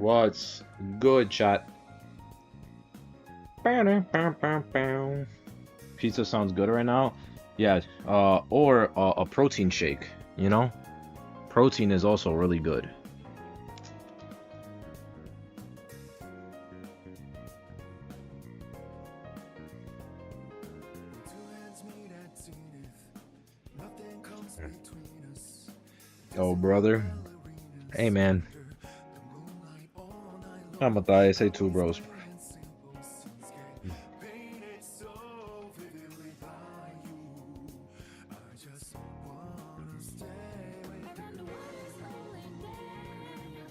What's good, chat? Pizza sounds good right now. Yeah, or a protein shake, you know? Protein is also really good. Oh, brother. Hey, man. I'm gonna die. Say two bros.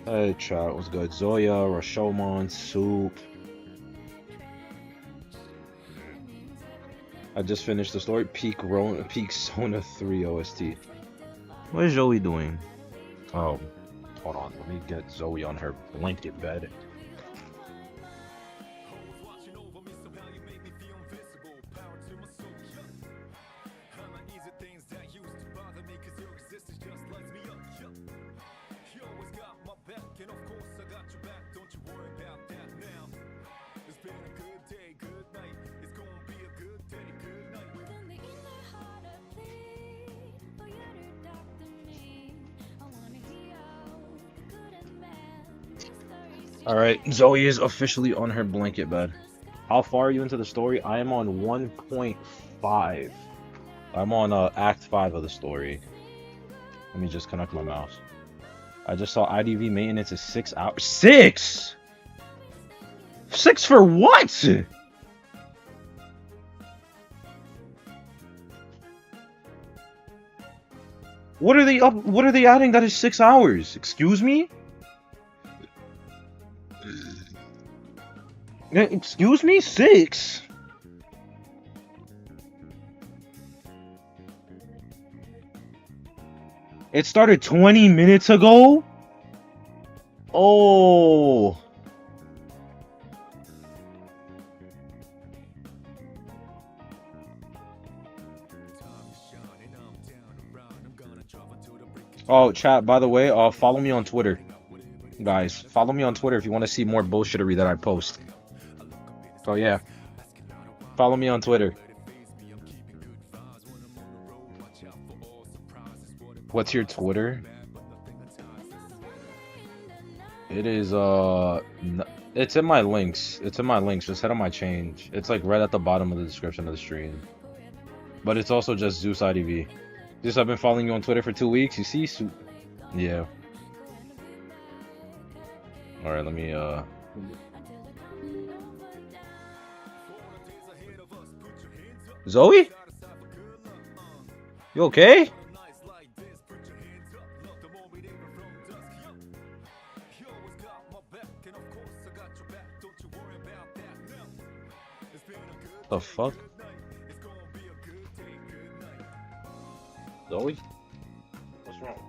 Hey, chat. What's good? Zoya, Rashomon, Soup. I just finished the story. Peak Sona 3 OST. What is Zoe doing? Oh, hold on. Let me get Zoe on her blanket bed. Alright, Zoe is officially on her blanket bed. How far are you into the story? I am on 1.5. I'm on Act 5 of the story. Let me just connect my mouse. I just saw IDV maintenance is 6 hours. 6?! 6 for what?! What are they adding that is 6 hours? Excuse me? Excuse me? 6? It started 20 minutes ago? Oh. Oh, chat, by the way, follow me on Twitter. Guys, follow me on Twitter if you want to see more bullshittery that I post. So yeah, follow me on Twitter. What's your Twitter? It is it's in my links. It's in my links. Just head on my change. It's like right at the bottom of the description of the stream. But it's also just Zeus IDV. Zeus, I've been following you on Twitter for 2 weeks. You see? Yeah. All right, let me Zoe? You okay? The fuck? Zoe? What's wrong?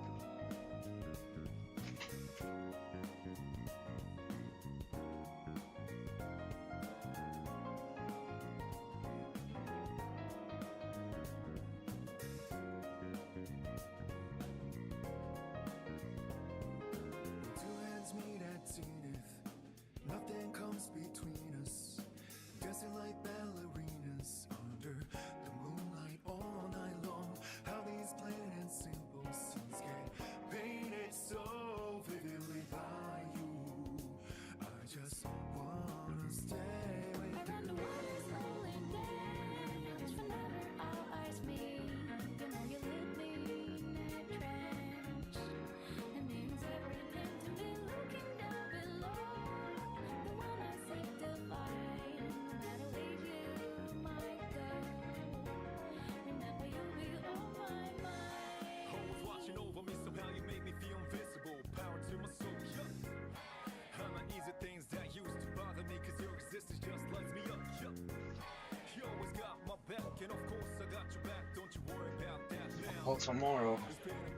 Well, tomorrow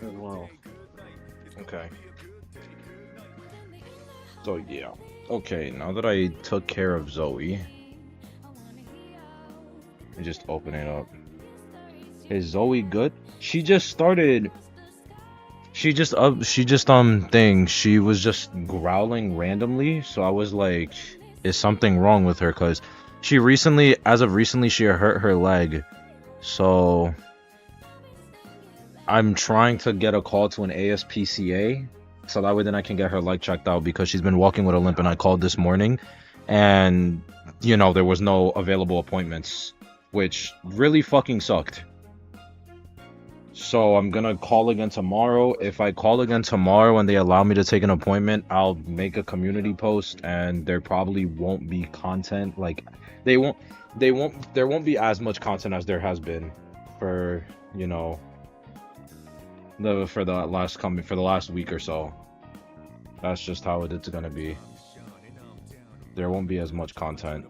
as well. Okay. So yeah. Okay, now that I took care of Zoe, I just open it up. Is Zoe good? She just started. She just she was just growling randomly. So I was like, is something wrong with her? Cause she recently, as of recently, she hurt her leg. So I'm trying to get a call to an ASPCA, so that way then I can get her leg checked out, because she's been walking with a limp, and I called this morning and you know there was no available appointments, which really fucking sucked. So I'm gonna call again tomorrow. If I call again tomorrow and they allow me to take an appointment, I'll make a community post and there probably won't be content. Like they won't there won't be as much content as there has been for, you know, for the last week or so. That's just how it's gonna be. There won't be as much content.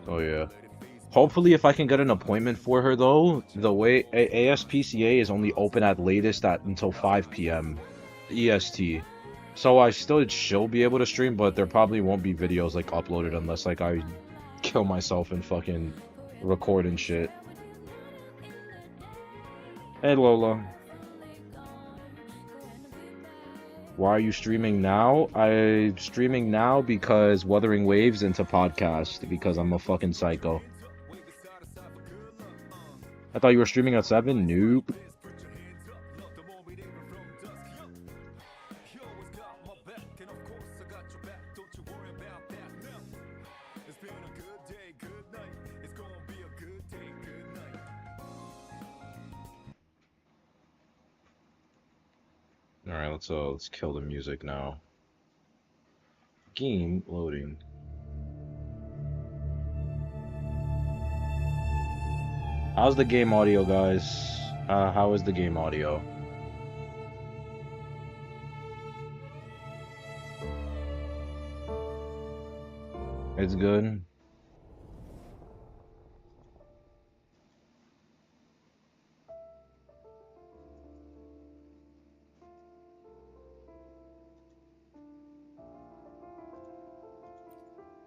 Oh yeah. Hopefully, if I can get an appointment for her though, the way ASPCA is only open at latest at until 5 p.m. EST. So I still she'll be able to stream, but there probably won't be videos like uploaded unless like I kill myself and fucking record and shit. Hey Lola, why are you streaming now? I'm streaming now because Wuthering Waves into podcast because I'm a fucking psycho. I thought you were streaming at 7? Nope. All right, let's kill the music now. Game loading. How's the game audio, guys? How is the game audio? It's good.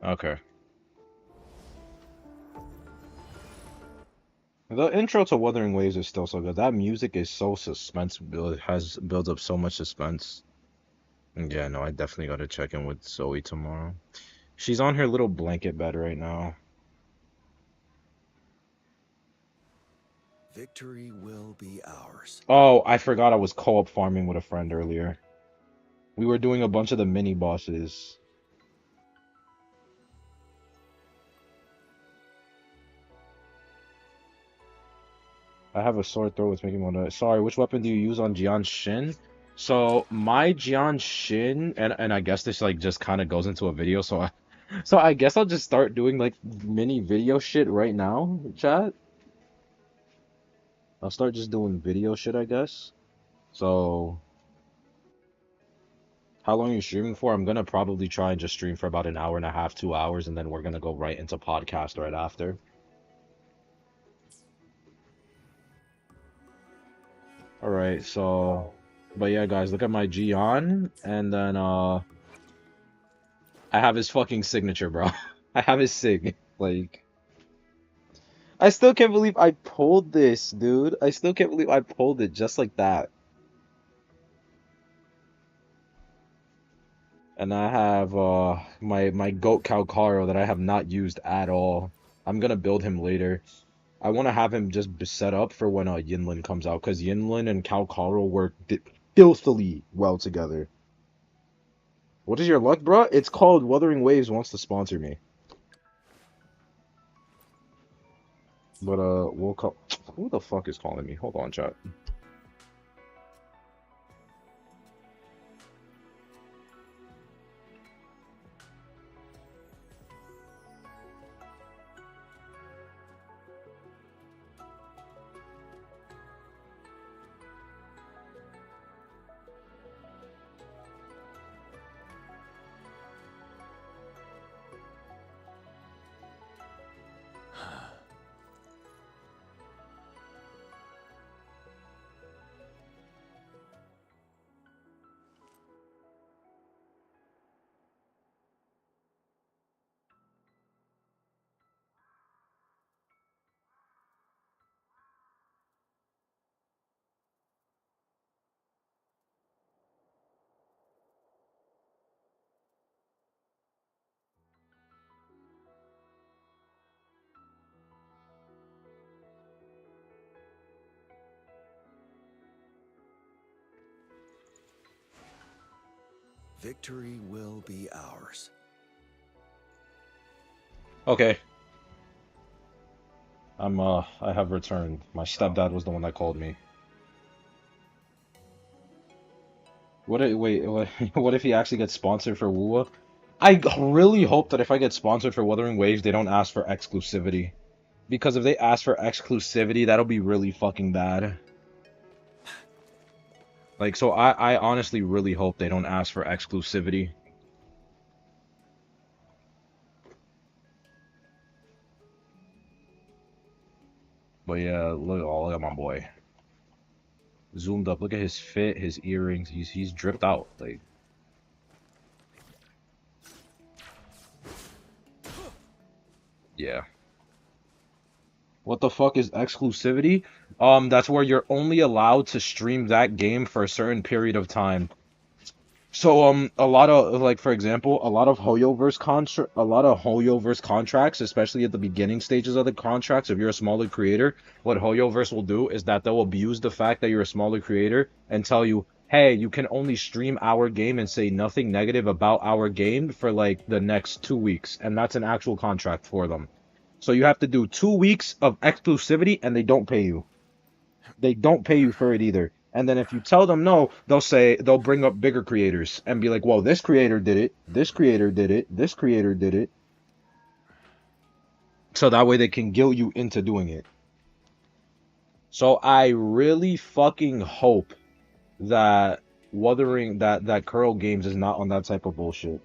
Okay. The intro to Wuthering Waves is still so good. That music is so suspense has built up so much suspense. Yeah, no, I definitely gotta check in with Zoe tomorrow. She's on her little blanket bed right now. Victory will be ours. Oh, I forgot I was co-op farming with a friend earlier. We were doing a bunch of the mini bosses. I have a sore throat. It's making me wanna. Sorry, which weapon do you use on Jian Shin? So my Jian Shin, and I guess this like just kind of goes into a video. So I guess I'll just start doing like mini video shit right now, chat. I'll start just doing video shit, I guess. So how long are you streaming for? I'm gonna probably try and just stream for about an hour and a half, 2 hours, and then we're gonna go right into podcast right after. All right, so, but yeah, guys, look at my Jian, and then I have his fucking signature, bro. I have his sig. Like, I still can't believe I pulled this, dude. I still can't believe I pulled it just like that. And I have my goat Calcaro that I have not used at all. I'm gonna build him later. I want to have him just set up for when Yinlin comes out, because Yinlin and Calcaro work filthily well together. What is your luck, bro? It's called Wuthering Waves wants to sponsor me. But we'll call. Who the fuck is calling me? Hold on, chat. Victory will be ours. Okay. I have returned. My stepdad was the one that called me. Wait, what if he actually gets sponsored for WUA? I really hope that if I get sponsored for Wuthering Waves, they don't ask for exclusivity. Because if they ask for exclusivity, that'll be really fucking bad. Like, so I honestly really hope they don't ask for exclusivity. But yeah, look at my boy. Zoomed up, look at his fit, his earrings, he's dripped out. Like, yeah. What the fuck is exclusivity? That's where you're only allowed to stream that game for a certain period of time. So a lot of like for example, a lot of Hoyoverse contracts, especially at the beginning stages of the contracts, if you're a smaller creator, what Hoyoverse will do is that they'll abuse the fact that you're a smaller creator and tell you, "Hey, you can only stream our game and say nothing negative about our game for like the next 2 weeks." And that's an actual contract for them. So you have to do 2 weeks of exclusivity and they don't pay you. They don't pay you for it either. And then if you tell them no, they'll bring up bigger creators and be like, well, this creator did it, this creator did it, this creator did it. So that way they can guilt you into doing it. So I really fucking hope that that Curl Games is not on that type of bullshit.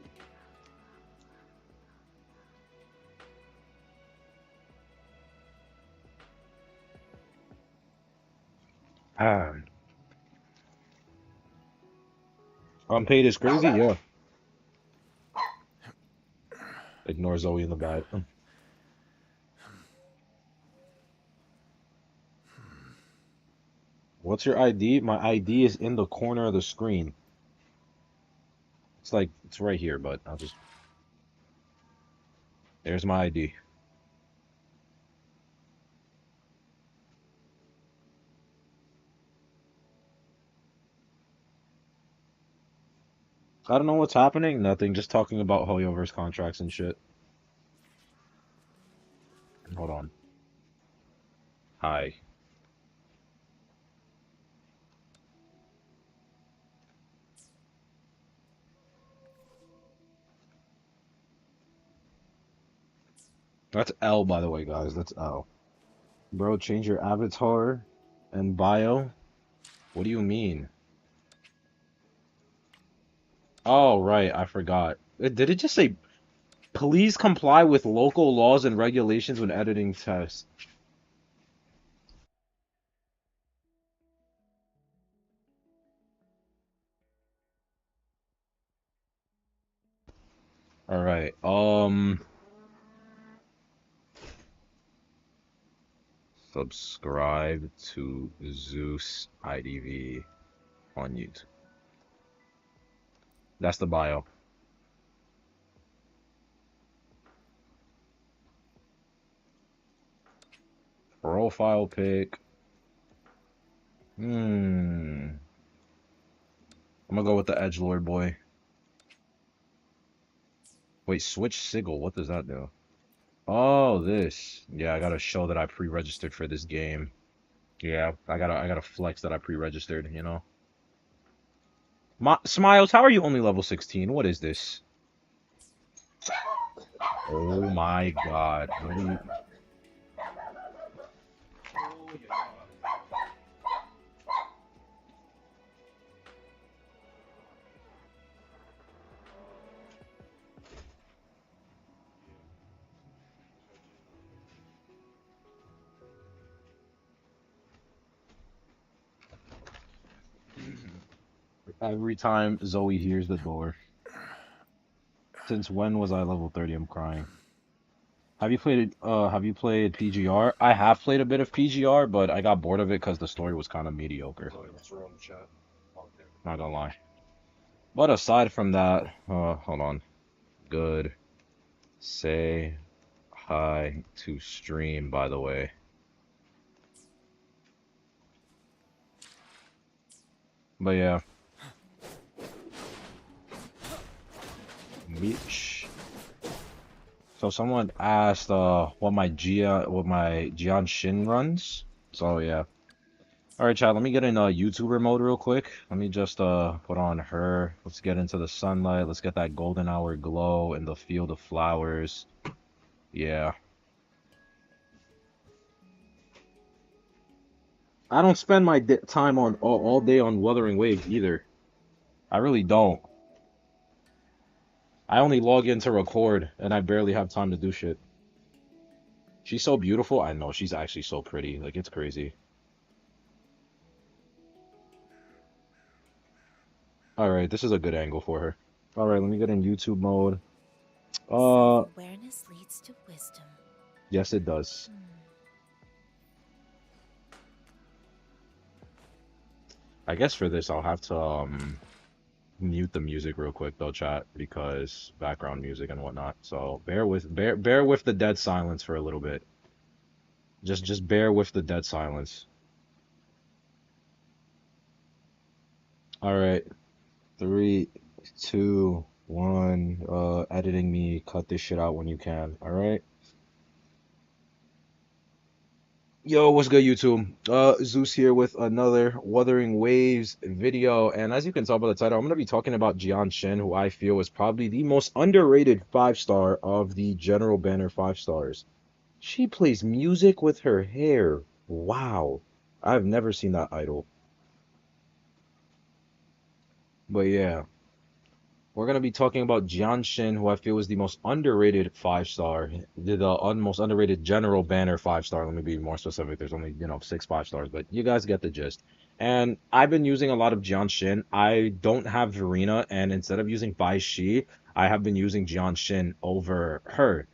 Ah, unpaid is crazy, yeah. Ignore Zoe in the back. What's your ID? My ID is in the corner of the screen. It's like, it's right here, but I'll just... There's my ID. I don't know what's happening. Nothing. Just talking about Hoyoverse contracts and shit. Hold on. Hi. That's L, by the way, guys. That's L. Bro, change your avatar and bio. What do you mean? Oh, right. I forgot. Did it just say, please comply with local laws and regulations when editing tests? All right. Subscribe to Zeus IDV on YouTube. That's the bio. Profile pic. Hmm. I'm gonna go with the Edgelord boy. Wait, switch sigil. What does that do? Oh, this. Yeah, I gotta show that I pre-registered for this game. Yeah, I gotta flex that I pre-registered, you know? Smiles, how are you only level 16? What is this? Oh my god. What are you... Every time Zoe hears the door. Since when was I level 30? I'm crying. Have you played PGR? I have played a bit of PGR, but I got bored of it because the story was kind of mediocre. Not gonna lie. But aside from that, hold on. Good. Say hi to stream, by the way. But yeah. So someone asked what my Jian Shin runs. So yeah. Alright, Chad, let me get in YouTuber mode real quick. Let me just put on her. Let's get into the sunlight. Let's get that golden hour glow in the field of flowers. Yeah. I don't spend my time on all day on Wuthering Waves either. I really don't. I only log in to record and I barely have time to do shit. She's so beautiful. I know she's actually so pretty. Like it's crazy. All right, this is a good angle for her. All right, let me get in YouTube mode. Self-awareness leads to wisdom. Yes, it does. I guess for this I'll have to mute the music real quick though, chat, because background music and whatnot. So bear with the dead silence for a little bit. Just bear with the dead silence. All right, 3, 2, 1. Editing me, cut this shit out when you can. All right. Yo, what's good, YouTube? Zeus here with another Wuthering Waves video, and as you can tell by the title, I'm gonna be talking about Jian Shin, who I feel is probably the most underrated 5-star of the general banner 5-stars. She plays music with her hair. Wow, I've never seen that idol. But yeah. We're going to be talking about Jian Shin, who I feel is the most underrated 5-star, the most underrated general banner 5-star. Let me be more specific. There's only, 6 5-stars, but you guys get the gist. And I've been using a lot of Jian Shin. I don't have Verena, and instead of using Bai Shi, I have been using Jian Shin over her.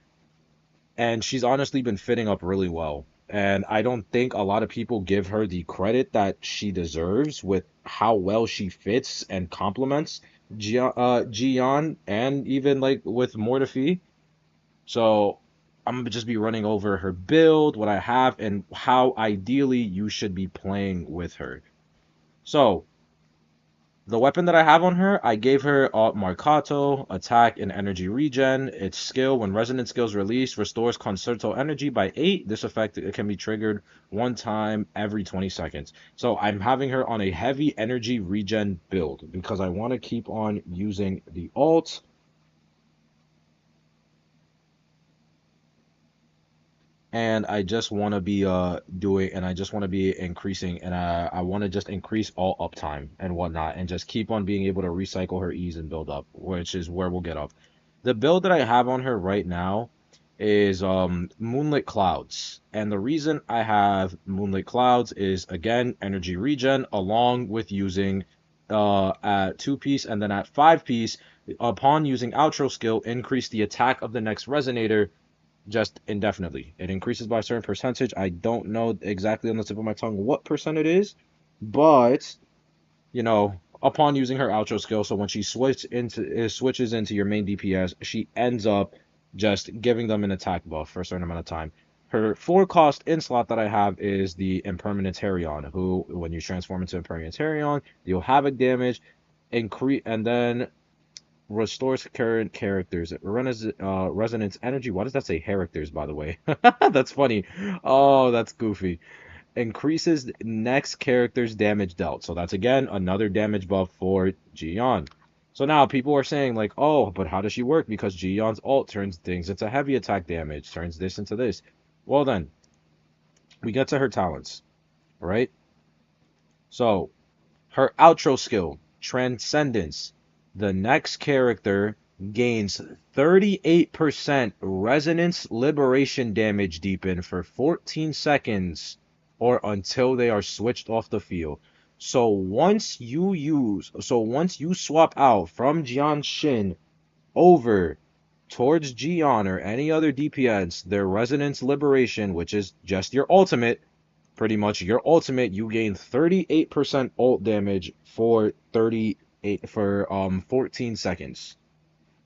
And she's honestly been fitting up really well. And I don't think a lot of people give her the credit that she deserves with how well she fits and complements Jian and even like with Mortefi. So I'm gonna just be running over her build, what I have, and how ideally you should be playing with her. So the weapon that I have on her, I gave her Marcato, attack and energy regen. Its skill, when resonant skills released, restores concerto energy by 8. This effect it can be triggered one time every 20 seconds. So I'm having her on a heavy energy regen build because I want to keep on using the alt. And I just want to be I just want to be increasing, and I want to just increase all uptime and whatnot, and just keep on being able to recycle her ease and build up, which is where we'll get up. The build that I have on her right now is Moonlit Clouds, and the reason I have Moonlit Clouds is again energy regen, along with using at 2-piece and then at 5-piece, upon using outro skill, increase the attack of the next resonator just indefinitely. It increases by a certain percentage. I don't know exactly on the tip of my tongue what percent it is, but upon using her outro skill, so when she switches into your main DPS, she ends up just giving them an attack buff for a certain amount of time. Her 4-cost in slot that I have is the Impermanentarion, who, when you transform into Impermanentarion, you'll havoc damage, increase, and then restores current characters. Resonance energy. Why does that say characters, by the way? That's funny. Oh, that's goofy. Increases next character's damage dealt. So that's again another damage buff for Jian. So now people are saying like, oh, but how does she work? Because Jian's ult turns things into heavy attack damage, turns this into this. Well then, we get to her talents, right? So her outro skill, Transcendence. The next character gains 38% resonance liberation damage deepen for 14 seconds or until they are switched off the field. So once you swap out from Jian Shin over towards Jian or any other DPS, their resonance liberation, which is just your ultimate, pretty much your ultimate, you gain 38% ult damage for 14 seconds.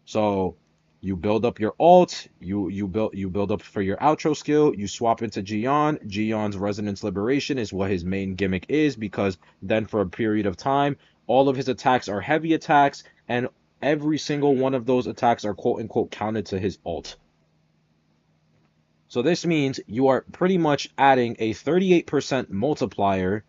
So you build up your ult, you build up for your outro skill, you swap into Jian. Jian's resonance liberation is what his main gimmick is, because then for a period of time all of his attacks are heavy attacks, and every single one of those attacks are quote unquote counted to his ult. So this means you are pretty much adding a 38% multiplier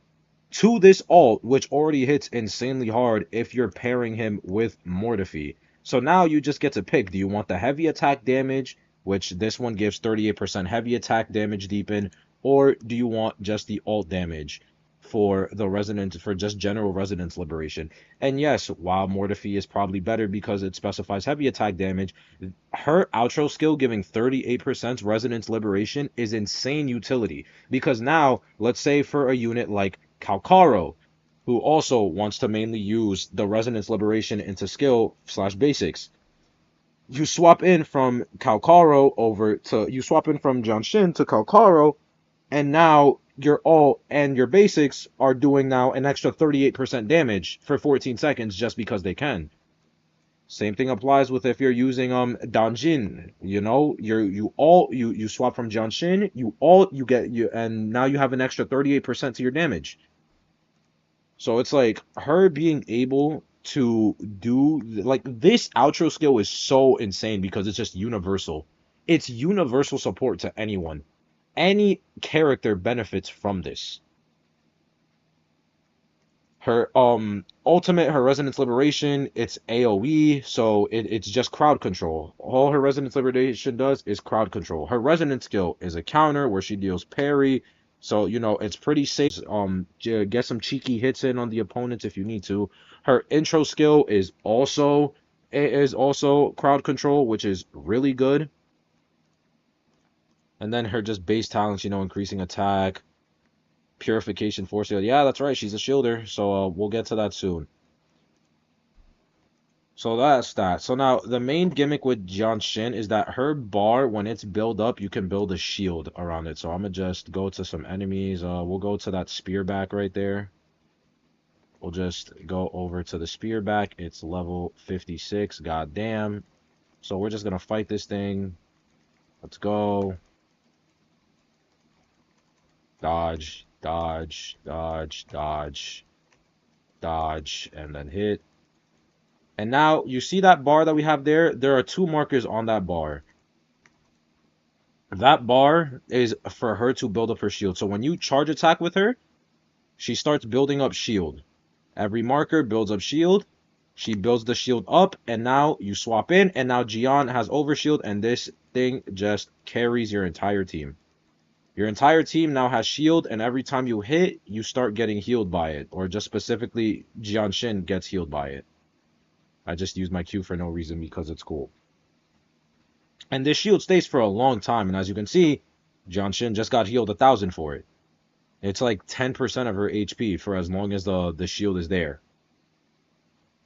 to this ult, which already hits insanely hard if you're pairing him with Mortifi. So now you just get to pick. Do you want the heavy attack damage, which this one gives 38% heavy attack damage deepen, or do you want just the ult damage for the resonance, for just general resonance liberation? And yes, while Mortifi is probably better because it specifies heavy attack damage, her outro skill giving 38% resonance liberation is insane utility, because now let's say for a unit like Calcaro, who also wants to mainly use the resonance liberation into skill slash basics, you swap in from Calcaro over to, you swap in from Janshin to Calcaro, and now your ult and your basics are doing now an extra 38% damage for 14 seconds just because they can. Same thing applies with if you're using Danjin. You know, you swap from Janshin, you get you, and now you have an extra 38% to your damage. So it's like her being able to do like this outro skill is so insane because it's just universal. It's universal support to anyone. Any character benefits from this. Her ultimate, her resonance liberation, it's AoE, so it's just crowd control. All her resonance liberation does is crowd control. Her resonance skill is a counter where she deals parry, so you know it's pretty safe. Get some cheeky hits in on the opponents if you need to. Her intro skill is also crowd control, which is really good. And then her just base talents, increasing attack, purification, force field. Yeah, that's right. She's a shielder, so we'll get to that soon. So that's that. So now the main gimmick with Shin is that her bar, when it's built up, you can build a shield around it. So I'm gonna just go to some enemies. We'll go to that spear back right there. We'll just go over to the spear back. It's level 56. God damn. So we're just gonna fight this thing. Let's go. Dodge, dodge, dodge, dodge, dodge, and then hit. And now you see that bar that we have there? There are two markers on that bar. That bar is for her to build up her shield. So when you charge attack with her, she starts building up shield. Every marker builds up shield. She builds the shield up, and now you swap in, and now Gian has overshield, and this thing just carries your entire team. Your entire team now has shield, and every time you hit, you start getting healed by it, or just specifically Jian Shin gets healed by it. I just used my Q for no reason because it's cool. And this shield stays for a long time, and as you can see, Jian Shin just got healed 1,000 for it. It's like 10% of her HP for as long as the shield is there.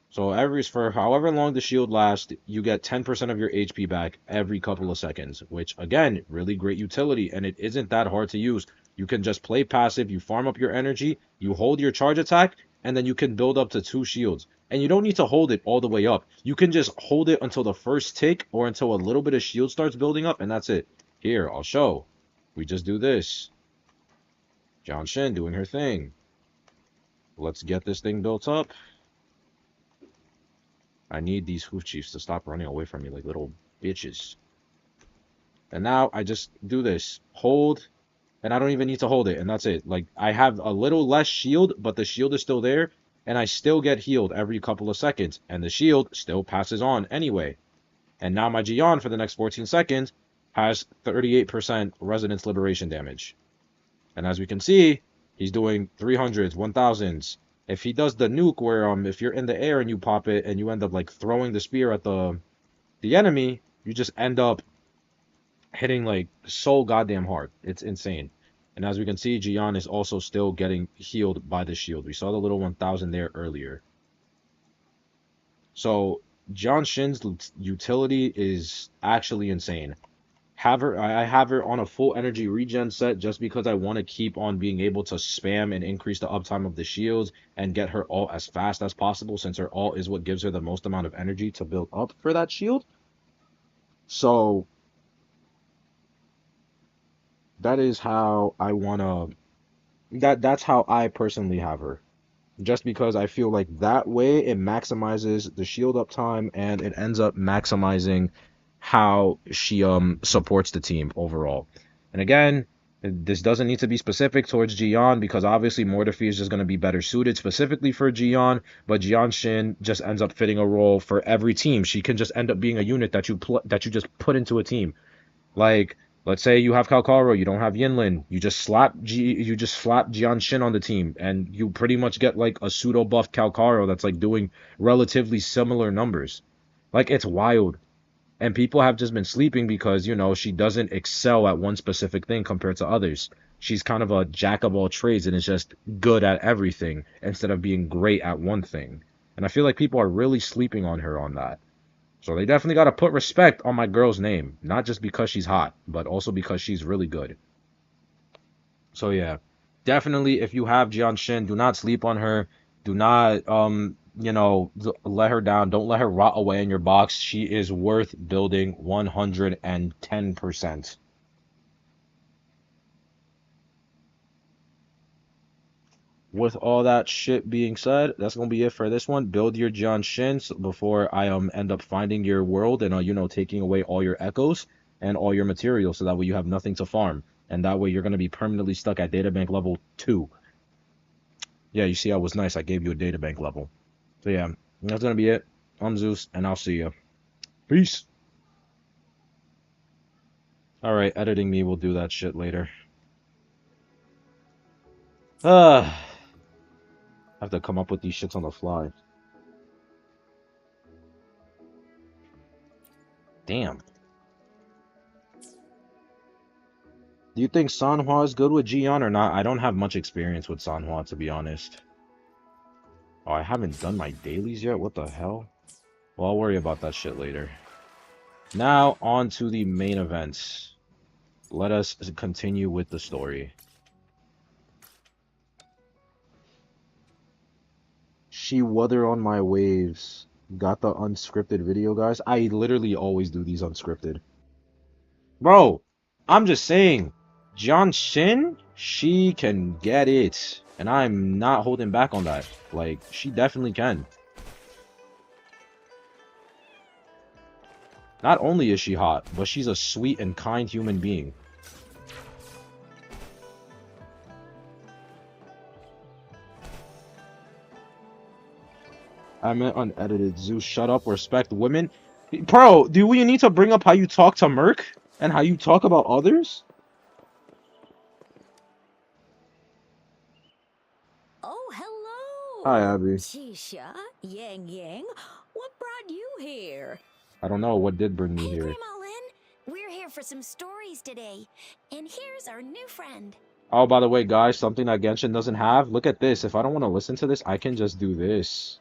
So for however long the shield lasts, you get 10% of your HP back every couple of seconds, which again, really great utility, and it isn't that hard to use. You can just play passive, you farm up your energy, you hold your charge attack, and then you can build up to 2 shields. And you don't need to hold it all the way up. You can just hold it until the first tick or until a little bit of shield starts building up, and that's it. Here, I'll show. We just do this. Jian Shin doing her thing. Let's get this thing built up. I need these hoof chiefs to stop running away from me like little bitches. And now I just do this. Hold, and I don't even need to hold it, and that's it. Like, I have a little less shield, but the shield is still there, and I still get healed every couple of seconds, and the shield still passes on anyway. And now my Gion for the next 14 seconds has 38% resonance liberation damage. And as we can see, he's doing 300s, 1000s. If he does the nuke where if you're in the air and you pop it and you end up like throwing the spear at the enemy, you just end up hitting like so goddamn hard. It's insane. And as we can see, Gian is also still getting healed by the shield. We saw the little 1000 there earlier. So Jian Shin's utility is actually insane. I have her on a full energy regen set just because I want to keep on being able to spam and increase the uptime of the shields and get her ult as fast as possible, since her ult is what gives her the most amount of energy to build up for that shield. So that is how I want to that's how I personally have her. just because I feel like that way it maximizes the shield uptime and it ends up maximizing how she supports the team overall. And again, this doesn't need to be specific towards Jiyeon because obviously Mortifi is just going to be better suited specifically for Jiyeon, but Jiyeon Shin just ends up fitting a role for every team. She can just end up being a unit that you just put into a team. Like, let's say you have Kalkaro, you don't have Yinlin, you just slap Jian Shin on the team, and you pretty much get like a pseudo buff Kalkaro that's like doing relatively similar numbers. Like it's wild. And people have just been sleeping because, she doesn't excel at one specific thing compared to others. She's kind of a jack of all trades and is just good at everything instead of being great at one thing. And I feel like people are really sleeping on her on that. So they definitely got to put respect on my girl's name, not just because she's hot, but also because she's really good. So yeah, definitely if you have Jian Shin, do not sleep on her. Do not let her down. Don't let her rot away in your box. She is worth building 110%. With all that shit being said, that's gonna be it for this one. Build your John Shins before I end up finding your world and taking away all your echoes and all your materials so that way you have nothing to farm. And that way you're gonna be permanently stuck at databank level 2. Yeah, you see I was nice. I gave you a databank level. So yeah, that's gonna be it. I'm Zeus, and I'll see you. Peace. Alright, editing me will do that shit later. I have to come up with these shits on the fly. Damn. Do you think Sanhua is good with Jiyeon or not? I don't have much experience with Sanhua, to be honest. Oh, I haven't done my dailies yet? What the hell? Well, I'll worry about that shit later. Now, on to the main events. Let us continue with the story. She Wuthering on my waves. Got the unscripted video, guys. I literally always do these unscripted. Bro, I'm just saying. Jian Shin, she can get it. And I'm not holding back on that. Like, she definitely can. Not only is she hot, but she's a sweet and kind human being. I meant unedited. Zeus, shut up. Respect women. Bro, do we need to bring up how you talk to Merc? And how you talk about others? Oh, hello! Hi, Abby. Jisha, Yang Yang, what brought you here? I don't know what did bring me Hey, here. Grandma Lynn, we're here for some stories today. And here's our new friend. Oh, by the way, guys, something that Genshin doesn't have. Look at this. If I don't want to listen to this, I can just do this.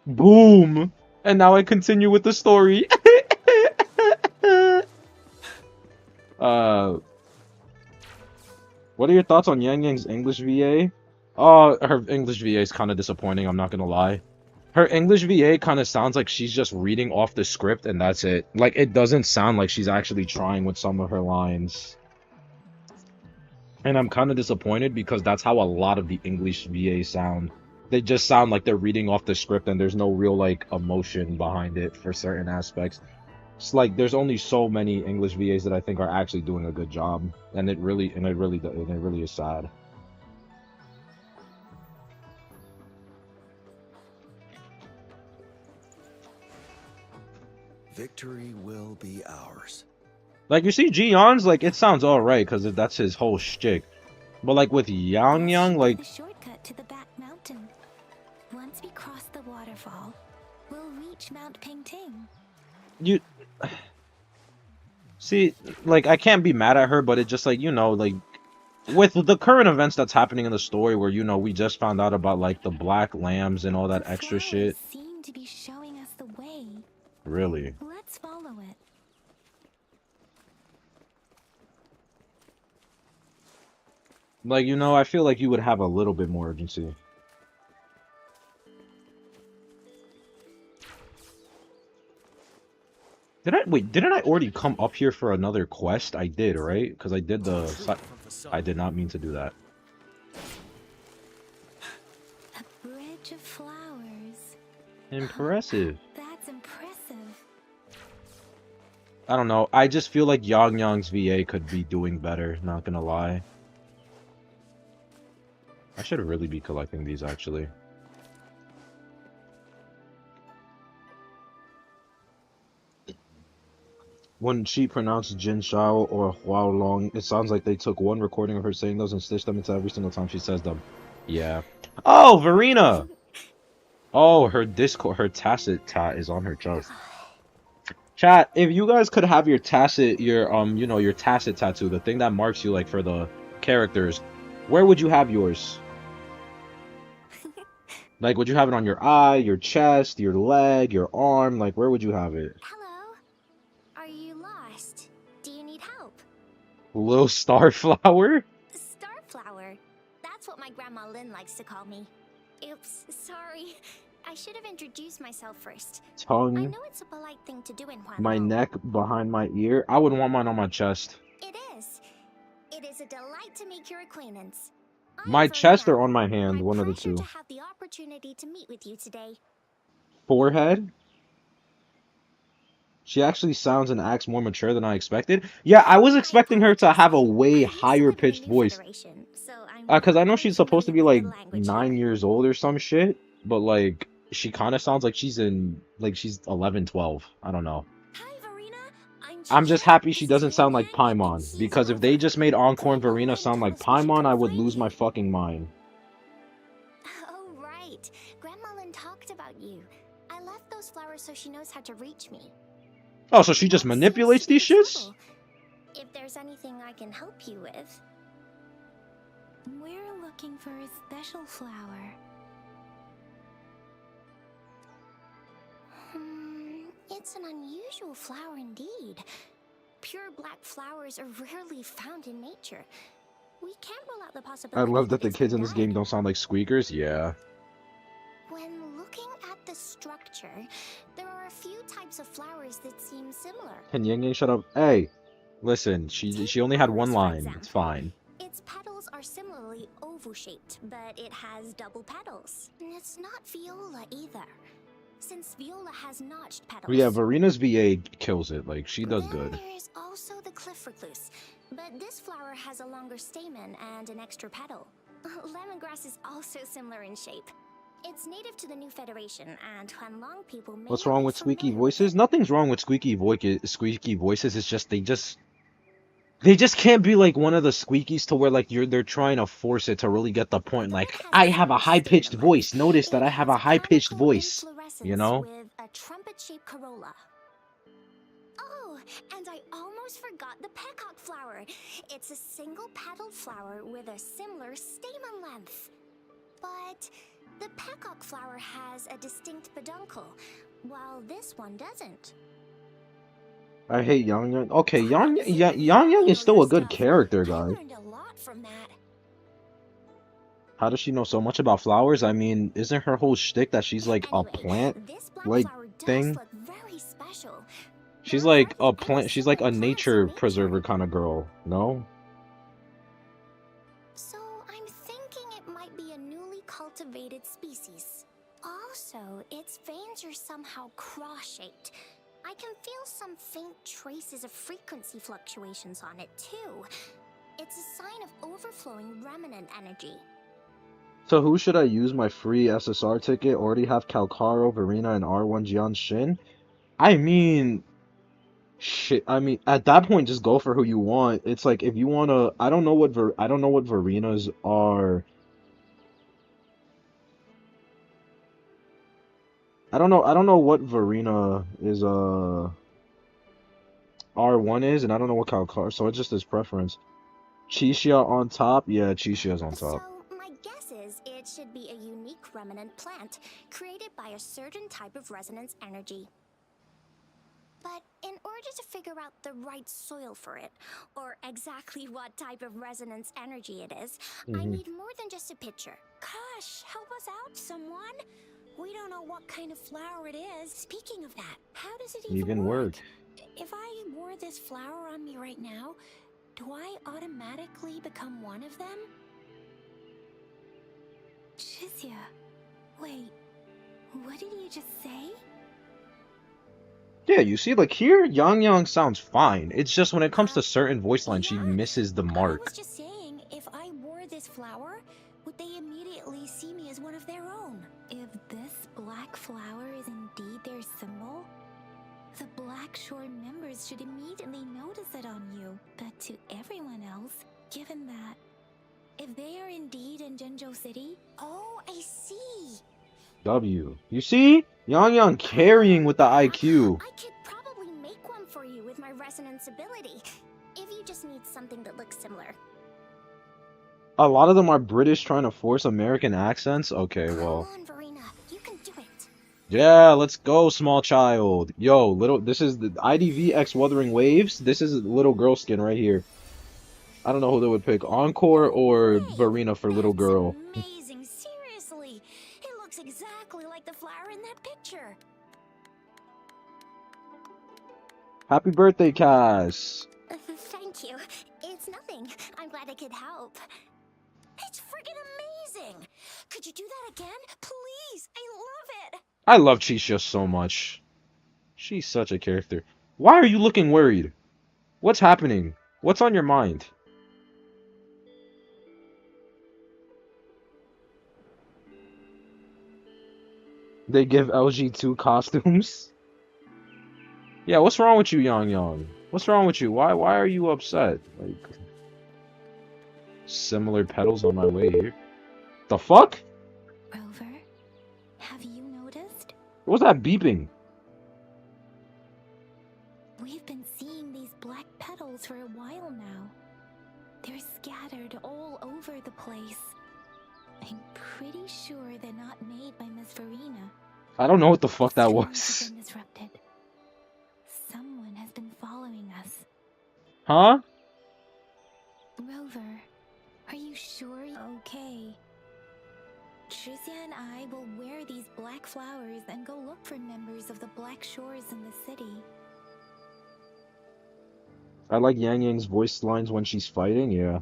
Boom! And now I continue with the story. What are your thoughts on Yang Yang's English VA? Her English VA is kind of disappointing, I'm not gonna lie. Her English VA kind of sounds like she's just reading off the script and that's it. Like, it doesn't sound like she's actually trying with some of her lines. And I'm kind of disappointed because that's how a lot of the English VAs sound. They just sound like they're reading off the script and there's no real, like, emotion behind it for certain aspects. It's like there's only so many English VAs that I think are actually doing a good job, and it really is sad. Victory will be ours. Like, you see Jiyeon's, like, it sounds alright because that's his whole shtick. But like with Yang Yang, like, The shortcut to the back mountain. Once we cross the waterfall, we'll reach Mount Pingting. you see, like, I can't be mad at her, but it just, like, like, with the current events that's happening in the story where, we just found out about, like, the black lambs and all that The extra flowers shit. seem to be showing us the way. Really? Let's follow it. Like, I feel like you would have a little bit more urgency. Didn't I already come up here for another quest? I did, right? Because I did I did not mean to do that. patch of flowers. Impressive. That's impressive. I don't know. I just feel like Yang Yang's VA could be doing better, not gonna lie. I should really be collecting these actually. When she pronounced Jin Shao or Huao Long, it sounds like they took one recording of her saying those and stitched them into every single time she says them. Yeah. Oh, Verena! Oh, her Discord, her Tacit tat is on her chest. Chat, if you guys could have your Tacit, your Tacit tattoo, the thing that marks you, like, for the characters, where would you have yours? Like, would you have it on your eye, your chest, your leg, your arm? Like, where would you have it? Hello? Are you lost? Do you need help? Little Starflower? Starflower. That's what my Grandma Lynn likes to call me. Oops, sorry. I should have introduced myself first. I Tongue, know it's a polite thing to do in Huan my Lo. neck, behind my ear. I would want mine on my chest. It is. It is a delight to make your acquaintance. I'm My chest Verena. or on my hand, My one of the pleasure two. to have the opportunity to meet with you today. Forehead? She actually sounds and acts more mature than I expected. Yeah, I was I expecting her to apologize. have a way I used to higher live in the pitched New voice. Federation, so I'm Because I know quite she's supposed to be familiar like with the language 9 here. years old or some shit. But like, she kind of sounds like she's 11, 12. I don't know. Hi, Verena. I'm I'm just Chisha. happy she This is doesn't Yang sound like Yang, and Paimon. he's Because if they Rover. just made Encore and Grandma Verena Lynn sound told like us we should Paimon, come I would find lose my you. fucking mind. Oh, right. Grandma Lynn talked about you. I left those flowers so she knows how to reach me. Oh, so she just What manipulates seems to be these the shits? trouble? If there's anything I can help you with. We're looking for a special flower. It's an unusual flower indeed. Pure black flowers are rarely found in nature. We can't rule out the I possibility love that that the it's been kids in this game dyed. don't sound like squeakers. Yeah. When looking at the structure, there are a few types of flowers that seem similar. Can Yang Yang shut up? Hey, listen, she Take only had one iris, for line. It's example. fine. Its petals are similarly oval-shaped, but it has double petals. And it's not viola either, since viola has notched petals. But yeah, Verena's VA kills it. Like, she does Then good. there is also the cliff recluse, but this flower has a longer stamen and an extra petal. Lemongrass is also similar in shape. It's native to the New Federation, and Huanlong people may What's not wrong be with squeaky familiar with voices? it. Nothing's wrong with squeaky voices. It's just they just can't be like one of the squeakies to where like they're trying to force it to really get the point. Though it Like, has I a have a similar high-pitched stamen length, voice. Notice that it I have a has high-pitched conical voice. You inflorescence know? with a trumpet-shaped corolla. Oh, and I almost forgot the peacock flower. It's a single-petaled flower with a similar stamen length. But the peacock flower has a distinct peduncle, while this one doesn't. I hate Yang Yang. Okay, Promise. Yang You Yang really is know still your a good stuff. character, I guys. learned a lot from that. How does she know so much about flowers? I mean, isn't her whole shtick that she's like a Anyway, plant this black like flower does thing? look very special. She's There are like hardly a any plant. She's like similar a plants in nature preserver nature. kind of girl. No? So I'm thinking it might be a newly cultivated species. Also, its veins are somehow cross-shaped. I can feel some faint traces of frequency fluctuations on it too. It's a sign of overflowing remnant energy. So who should I use my free SSR ticket? Already have Calcaro, Verena, and R1 Jian Shin? I mean, shit. I mean, at that point, just go for who you want. It's like if you wanna. I don't know what Verenas are. I don't know what Verena is. R1 is, and I don't know what Calcaro. So it's just his preference. Chishia on top. Yeah, Chishia's on So, top. my guess is it should be a unique remnant plant created by a certain type of resonance energy. But in order to figure out the right soil for it, or exactly what type of resonance energy it is, I need more than just a picture. Gosh, help us out, someone. We don't know what kind of flower it is. Speaking of that, how does it Even work. If I wore this flower on me right now, do I automatically become one of them? Chisia, Wait, what did you just say? Yeah, you see, like here, Yang Yang sounds fine. It's just when it comes to certain voice lines, she Yeah, misses the I was mark. just saying, if I wore this flower, would they immediately see me as one of their own? If this black flower is indeed their symbol, the Black Shore members should immediately notice it on you. But to everyone else, given that, if they are indeed in Jinzhou City... Oh, I see! W. You see? Yang Yang carrying with the IQ. I could probably make one for you with my resonance ability, if you just need something that looks similar. A lot of them are British trying to force American accents? Okay, well. Come on, Verena, you can do it. Yeah, let's go, small child. Yo, this is the IDV X Wuthering Waves. This is a little girl skin right here. I don't know who they would pick, Encore or Verena for little girl. Amazing, seriously! It looks exactly like the flower in that picture. Happy birthday, Cass. Thank you. It's nothing. I'm glad I could help. It's friggin' amazing! Could you do that again? Please! I love it! I love Chisha so much. She's such a character. Why are you looking worried? What's happening? What's on your mind? They give LG 2 costumes? Yeah, what's wrong with you, Yang Yang? What's wrong with you? Why are you upset? Like, similar pedals on my way here. The fuck? Rover, have you noticed? What was that beeping? We've been seeing these black petals for a while now. They're scattered all over the place. I'm pretty sure they're not made by Miss Verena. I don't know what the fuck that Streams was. have been disrupted. Someone has been following us. Huh? Rover, are you sure? Okay. Tricia and I will wear these black flowers and go look for members of the Black Shores in the city. I like Yang Yang's voice lines when she's fighting, yeah.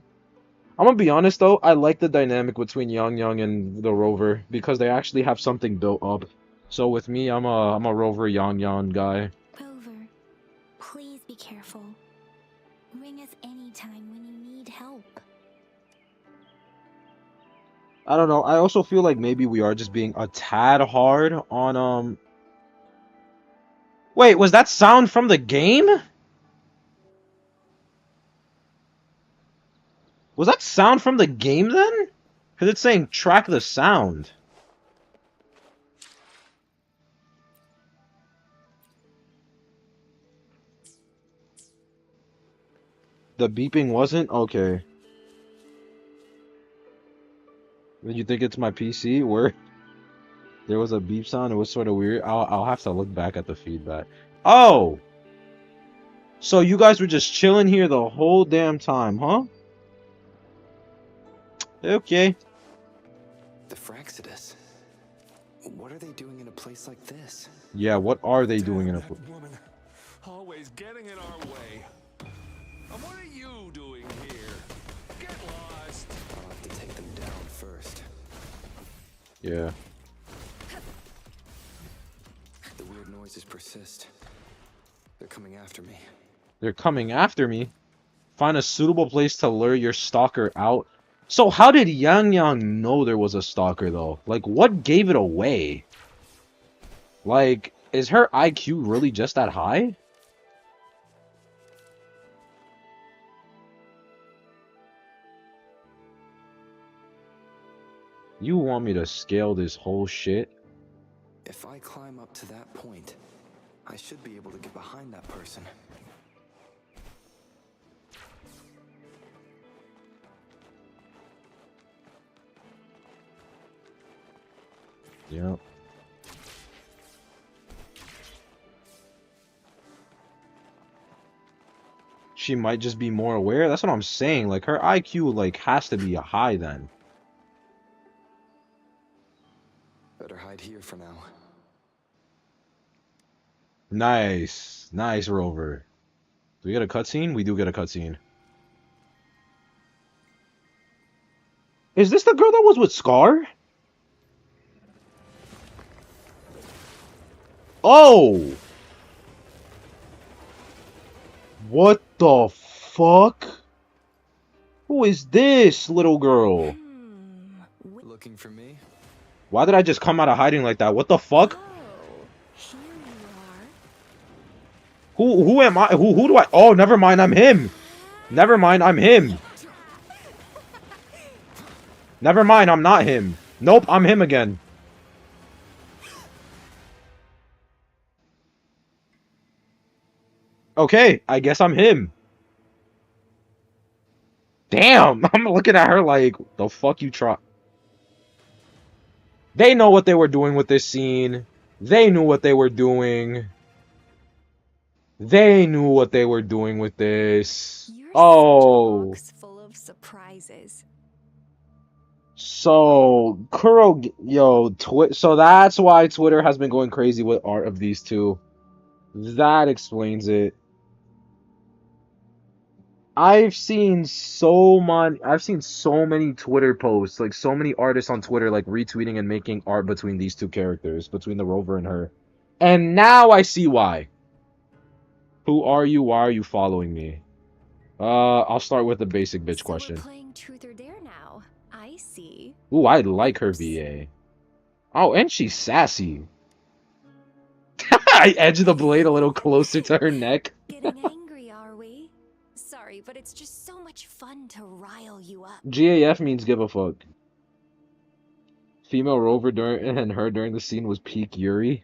I'm gonna be honest though, I like the dynamic between Yang Yang and the Rover because they actually have something built up. So with me, I'm a Rover Yang Yang guy. Rover, please be careful. Ring us anytime when you need help. I don't know, I also feel like maybe we are just being a tad hard on Wait, was that sound from the game? Was that sound from the game then? Because it's saying track the sound. The beeping wasn't? Okay. Did you think it's my PC where there was a beep sound? It was sort of weird. I'll have to look back at the feedback. Oh! So you guys were just chilling here the whole damn time, huh? Okay. The Fraxidus. What are they doing in a place like this? Yeah, what are they doing in a... That woman, always getting in our way. And what are you doing here? Get lost. I'll have to take them down first. Yeah. The weird noises persist. They're coming after me. They're coming after me. Find a suitable place to lure your stalker out. So how did Yang Yang know there was a stalker though? Like, what gave it away? Like, is her IQ really just that high? You want me to scale this whole shit? If I climb up to that point, I should be able to get behind that person. Yep. She might just be more aware. That's what I'm saying. Like, her IQ, like, has to be high then. Better hide here for now. Nice. Nice, Rover. Do we get a cutscene? We do get a cutscene. Is this the girl that was with Scar? Oh! What the fuck? Who is this little girl? Looking for me? Why did I just come out of hiding like that? What the fuck? Oh, here you are. Who am I? Who do I? Oh, never mind, I'm him. Never mind, I'm him. Never mind, I'm not him. Nope, I'm him again. Okay, I guess I'm him. Damn, I'm looking at her like, the fuck you try. They know what they were doing with this scene. They knew what they were doing. They knew what they were doing with this. You're Oh. such a box full of surprises. So, Kuro, yo, so that's why Twitter has been going crazy with art of these two. That explains it. I've seen so many Twitter posts, like so many artists on Twitter like retweeting and making art between these two characters, between the rover and her. And now I see why. Who are you? Why are you following me? I'll start with the basic bitch So question. we're playing truth or dare now. I see. Ooh, I like her VA. Oh, and she's sassy. I edge the blade a little closer to her neck. Getting angry, are we? Sorry, but it's just so much fun to rile you up. GAF means give a fuck. Female rover during the scene was peak Yuri.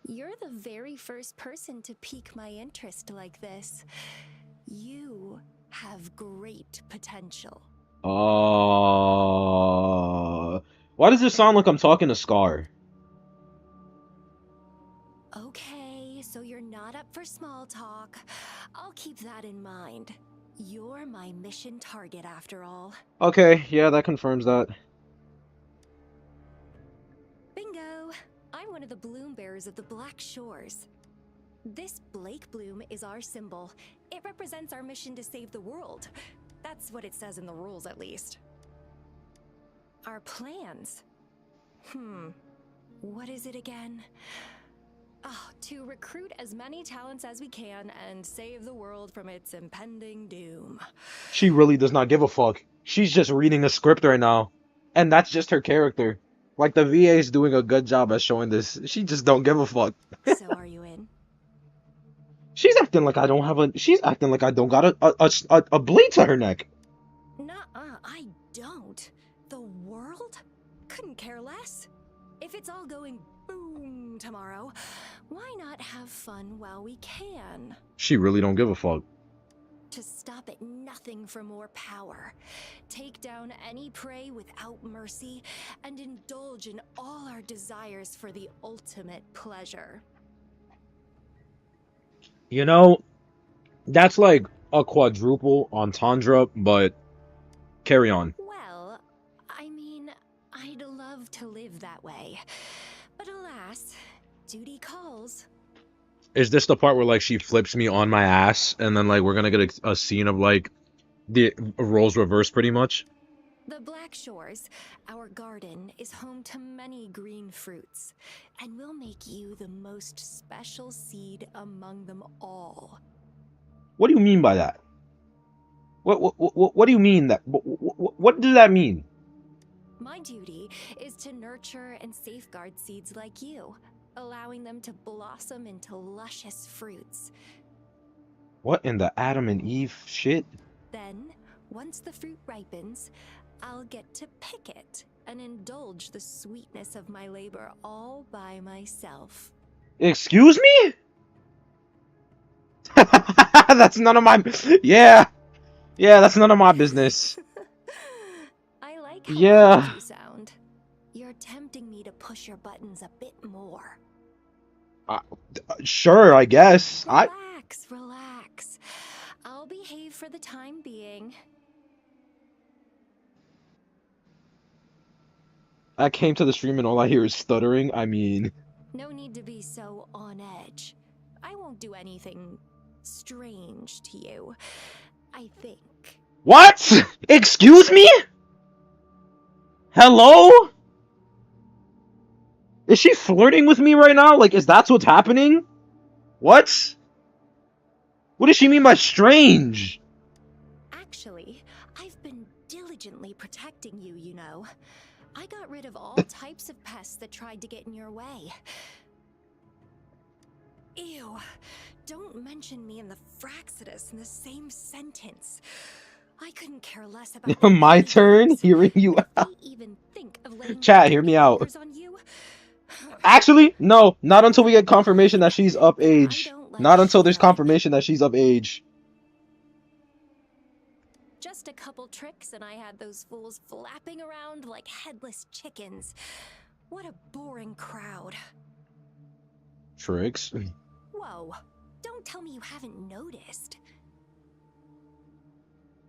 You're the very first person to pique my interest like this. You have great potential. Why does it sound like I'm talking to Scar? Okay, so you're not up for small talk. I'll keep that in mind. You're my mission target after all. Okay, yeah, that confirms that. Bingo! I'm one of the bloom bearers of the Black Shores. This Blake bloom is our symbol. It represents our mission to save the world. That's what it says in the rules, at least. Our plans? What is it again? Oh, to recruit as many talents as we can and save the world from its impending doom. She really does not give a fuck. She's just reading a script right now. And that's just her character. Like, the VA is doing a good job at showing this. She just don't give a fuck. So are you in? She's acting like I don't have a... She's acting like I don't got a blade to her neck. Nuh-uh, I don't. The world? Couldn't care less. If it's all going boom tomorrow, why not have fun while we can? She really don't give a fuck. To stop at nothing for more power, take down any prey without mercy, and indulge in all our desires for the ultimate pleasure. You know, that's like a quadruple entendre, but carry on. Well, I mean, I'd love to live that way. But alas, duty calls. Is this the part where, like, she flips me on my ass, and then, like, we're gonna get a scene of, like, the roles reversed, pretty much? The Black Shores, our garden, is home to many green fruits, and we'll make you the most special seed among them all. What do you mean by that? What do you mean that? What does that mean? My duty is to nurture and safeguard seeds like you, allowing them to blossom into luscious fruits. What in the Adam and Eve shit? Then, once the fruit ripens, I'll get to pick it and indulge the sweetness of my labor all by myself. Excuse me? That's none of my... Yeah, that's none of my business. I like how Yeah. cold you sound. You're tempting me to push your buttons a bit more. Sure, I guess. Relax. I'll behave for the time being. I came to the stream and all I hear is stuttering. I mean... No need to be so on edge. I won't do anything strange to you, I think. What? Excuse me? Hello? Is she flirting with me right now? Like, is that what's happening? What? What does she mean by strange? Actually, I've been diligently protecting you, you know. I got rid of all types of pests that tried to get in your way. Ew. Don't mention me and the Fraxidus in the same sentence. I couldn't care less about their My petty turn? games. Hearing you If out. they even think of laying Chat, hear me out. papers on you. Actually, no. Not until we get confirmation that she's of I age. don't like Not until there's sharing. confirmation that she's of age. Just a couple tricks and I had those fools flapping around like headless chickens. What a boring crowd. Tricks? Whoa, don't tell me you haven't noticed.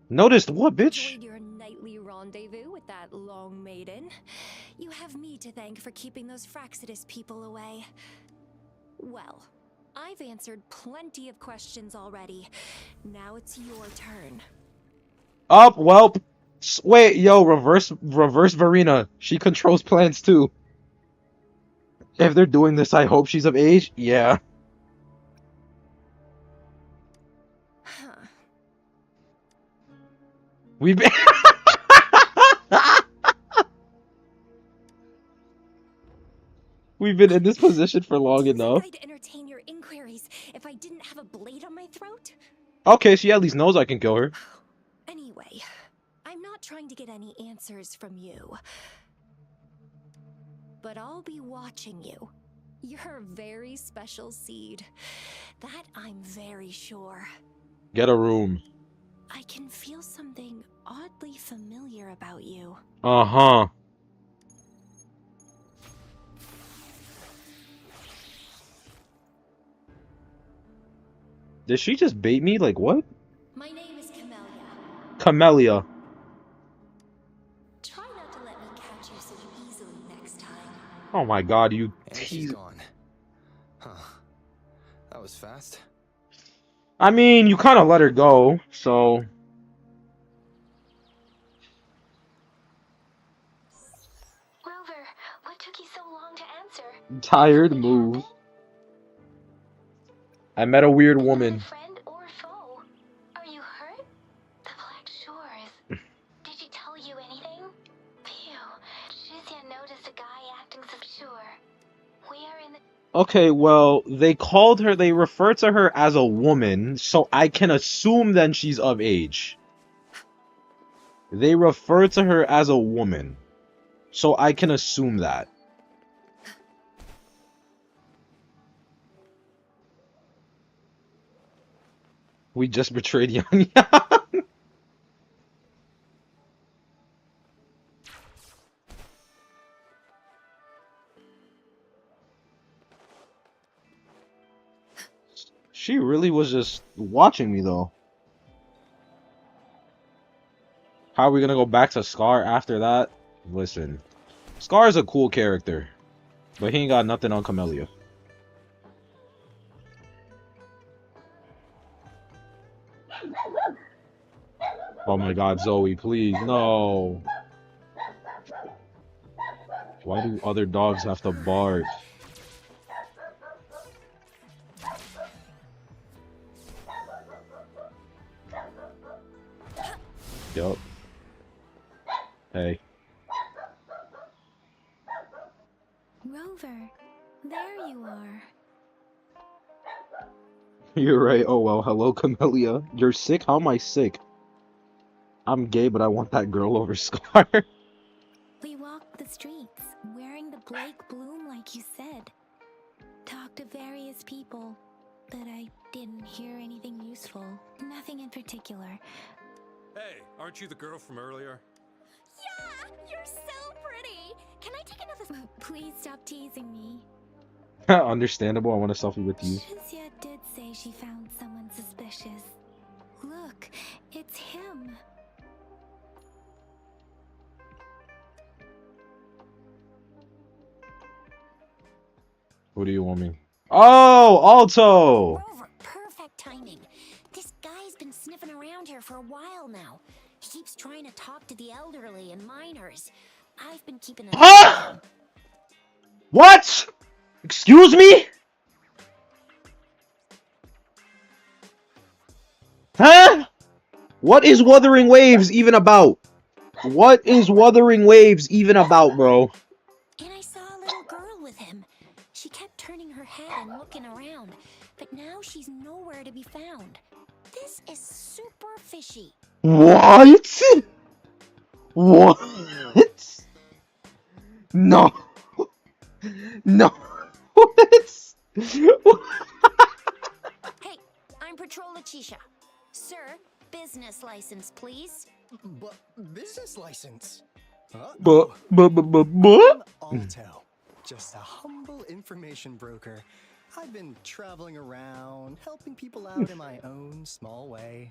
Noticed what, bitch? Enjoyed your nightly rendezvous with that long maiden. You have me to thank for keeping those Fraxidus people away. Well, I've answered plenty of questions already. Now it's your turn. Up, welp. Wait, yo, reverse Verena. She controls plants too. If they're doing this, I hope she's of age. Yeah. Huh. We've been We've been in this position for long Do you think enough. I'd entertain your inquiries if I didn't have a blade on my throat? Okay, she at least knows I can kill her. Anyway, I'm not trying to get any answers from you. But I'll be watching you. You're a very special seed. That I'm very sure. Get a room. I can feel something oddly familiar about you. Uh-huh. Did she just bait me? Like, what? My name is Camellia. Camellia. Try not to let me catch you so easily next time. Oh my god, you And she's tease. gone. Huh. That was fast. I mean, you kind of let her go, so... Rover, what took you so long to answer? Tired Something move. happened? I met a weird Another woman. friend or foe? Are you hurt? The Black Shores. Did she tell you anything? Phew. Shizia noticed a guy acting so sure. We are in the... Okay, well, they refer to her as a woman, so I can assume then she's of age. They refer to her as a woman, so I can assume that. We just betrayed Yang. She really was just watching me, though. How are we gonna go back to Scar after that? Listen, Scar is a cool character, but he ain't got nothing on Camellia. Oh my god, Zoe, please, no. Why do other dogs have to bark? Yup. Hey. Rover, there you are. You're right. Oh well, hello Camellia. You're sick? How am I sick? I'm gay, but I want that girl over Scar. We walked the streets, wearing the Blake bloom like you said. Talked to various people, but I didn't hear anything useful. Nothing in particular. Hey, aren't you the girl from earlier? Yeah, you're so pretty. Can I take another? Please stop teasing me. Understandable, I want a selfie with you. Shizia did say she found someone suspicious. Look, it's him. What do you want me? Oh, Alto! Rover, perfect timing. This guy's been sniffing around here for a while now. He keeps trying to talk to the elderly and miners. I've been keeping an eye on him. What? Excuse me? Huh? What is Wuthering Waves even about? What is Wuthering Waves even about, bro? And I saw a little girl with him. She kept turning her head and looking around, but now she's nowhere to be found. This is super fishy. What? What? No. No. What? Hey, I'm Patrol Letitia. Sir, business license, please. But business license? But. I'm Alto, just a humble information broker. I've been traveling around, helping people out in my own small way.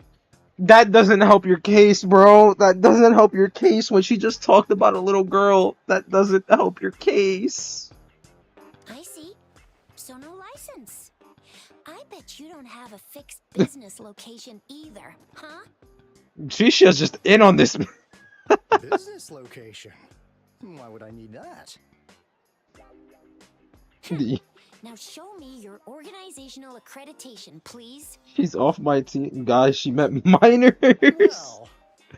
That doesn't help your case, bro. That doesn't help your case when she just talked about a little girl. That doesn't help your case. I see. So no license. I bet you don't have a fixed business location either, huh? She's just in on this. Business location? Why would I need that? Now show me your organizational accreditation, please. She's off my team. Guys, she meant minors. Well,